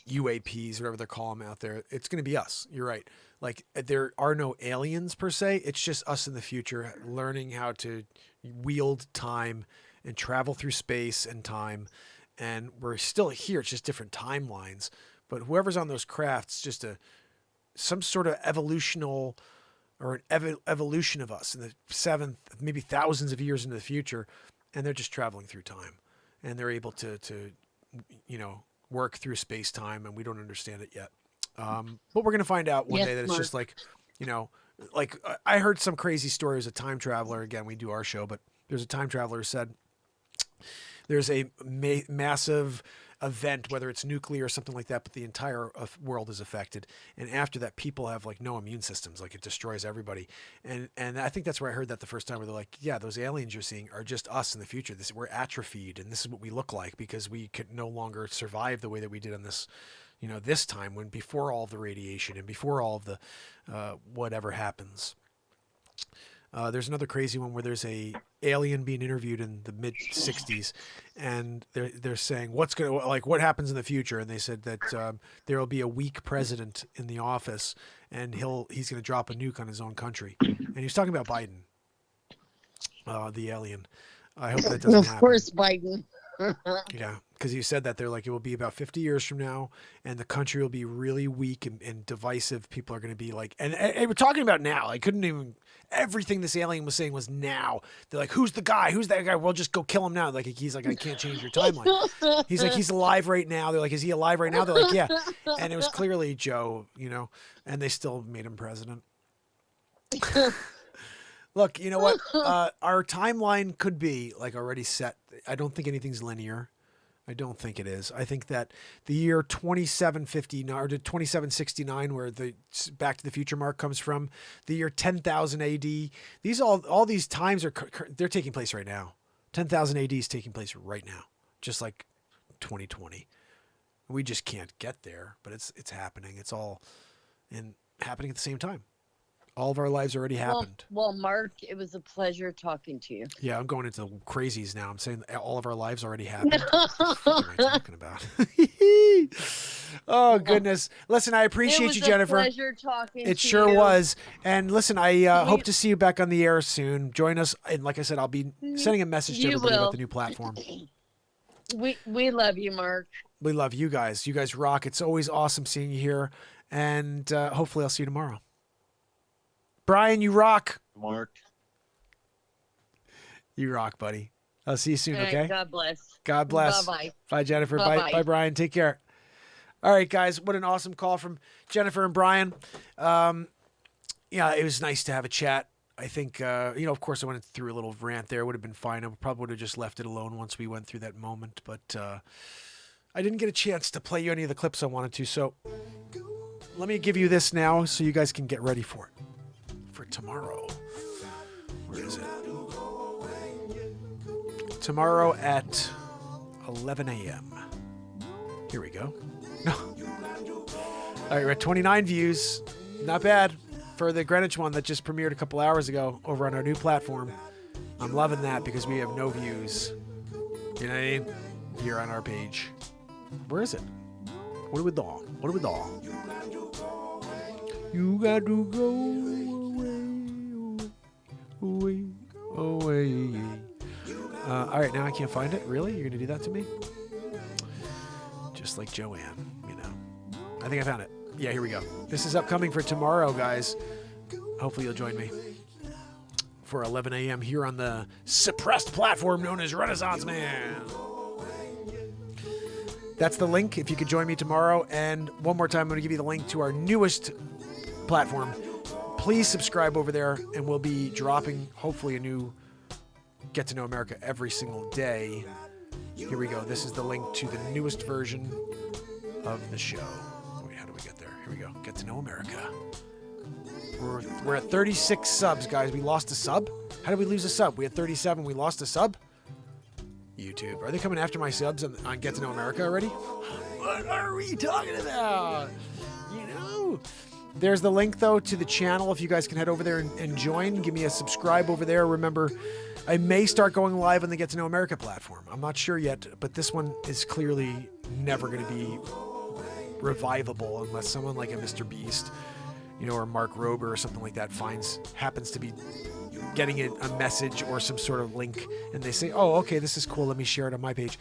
UAPs, whatever they're calling them out there, it's going to be us. You're right. Like, there are no aliens per se. It's just us in the future learning how to wield time and travel through space and time. And we're still here. It's just different timelines. But whoever's on those crafts, just some sort of evolutional or an evolution of us in the 7th, maybe thousands of years into the future. And they're just traveling through time. And they're able to work through space time, and we don't understand it yet. But we're going to find out one Yes, day that it's Mark. just like, you know, like I heard some crazy story as a time traveler. Again, we do our show, but there's a time traveler who said there's a massive event, whether it's nuclear or something like that, but the entire world is affected. And after that, people have like no immune systems, like it destroys everybody. And I think that's where I heard that the first time, where they're like, yeah, those aliens you're seeing are just us in the future. We're atrophied, and this is what we look like because we could no longer survive the way that we did on this, you know, this time, when before all of the radiation and before all of the whatever happens. There's another crazy one where there's a alien being interviewed in the mid 60s, and they're saying what happens in the future, and they said that there will be a weak president in the office, and he's going to drop a nuke on his own country, and he's talking about Biden, the alien. I hope that doesn't happen. Of course, Biden. Yeah, because you said that they're like, it will be about 50 years from now, and the country will be really weak and divisive. People are going to be like, and we're talking about now. I couldn't even. Everything this alien was saying was now. They're like, who's the guy? Who's that guy? We'll just go kill him now. Like he's like, I can't change your timeline. He's like, he's alive right now. They're like, is he alive right now? They're like, yeah. And it was clearly Joe, you know, and they still made him president. Look, you know what? Our timeline could be like already set. I don't think anything's linear. I don't think it is. I think that the year 2759 or 2769, where the Back to the Future mark comes from, the year 10,000 AD, these all these times they're taking place right now. 10,000 AD is taking place right now, just like 2020. We just can't get there, but it's happening. It's all happening at the same time. All of our lives already happened. Well, Mark, it was a pleasure talking to you. Yeah, I'm going into crazies now. I'm saying all of our lives already happened. What am I talking about? Oh, goodness. Listen, I appreciate you, Jennifer. It was a pleasure talking to you. It sure was. And listen, I hope to see you back on the air soon. Join us. And like I said, I'll be sending a message to everybody about the new platform. We love you, Mark. We love you guys. You guys rock. It's always awesome seeing you here. And hopefully I'll see you tomorrow. Brian, you rock. Mark. You rock, buddy. I'll see you soon, Right, okay? God bless. God bless. Bye-bye. Bye, Jennifer. Bye-bye. Bye, Brian. Take care. All right, guys. What an awesome call from Jennifer and Brian. Yeah, it was nice to have a chat. I think, of course, I went through a little rant there. It would have been fine. I probably would have just left it alone once we went through that moment. But I didn't get a chance to play you any of the clips I wanted to. So let me give you this now so you guys can get ready for it. For tomorrow. Where is it? Tomorrow at 11 a.m. Here we go. No. All right, we're at 29 views. Not bad for the Greenwich one that just premiered a couple hours ago over on our new platform. I'm loving that because we have no views. You know what I mean? Here on our page. Where is it? What are we doing? What are we doing? You got to go away. All right, now I can't find it. Really? You're gonna do that to me? Just like Joanne, you know. I think I found it. Yeah, here we go. This is upcoming for tomorrow, guys. Hopefully you'll join me for 11 a.m. here on the suppressed platform known as Renaissance Man. That's the link if you could join me tomorrow. And one more time, I'm going to give you the link to our newest platform. Please subscribe over there, and we'll be dropping, hopefully, a new Get to Know America every single day. Here we go. This is the link to the newest version of the show. Wait, how do we get there? Here we go. Get to Know America. We're at 36 subs, guys. We lost a sub? How did we lose a sub? We had 37. We lost a sub? YouTube. Are they coming after my subs on Get to Know America already? What are we talking about? You know? There's the link, though, to the channel. If you guys can head over there and join, give me a subscribe over there. Remember, I may start going live on the Get to Know America platform. I'm not sure yet, but this one is clearly never going to be revivable unless someone like a Mr. Beast, or Mark Rober or something like that happens to be getting a message or some sort of link, and they say, oh, okay, this is cool. Let me share it on my page.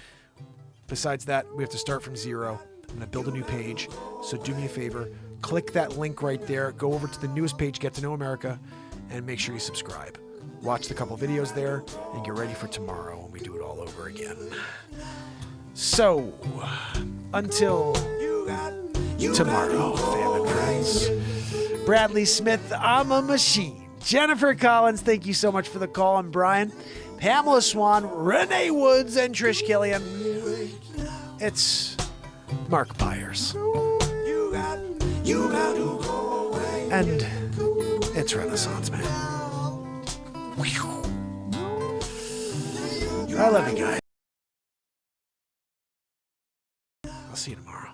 Besides that, we have to start from zero. I'm going to build a new page. So do me a favor. Click that link right there. Go over to the newest page, Get to Know America, and make sure you subscribe. Watch the couple videos there, and get ready for tomorrow when we do it all over again. So, until tomorrow, fam and friends. Bradley Smith, I'm a machine. Jennifer Collins, thank you so much for the call. I'm Brian. Pamela Swan, Renee Woods, and Trish Killian. It's Mark Byers. And it's Renaissance Man. I love you guys. I'll see you tomorrow.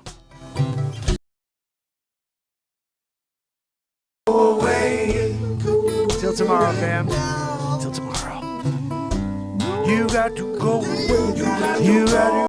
Till tomorrow, fam. Till tomorrow. You got to go away. You got to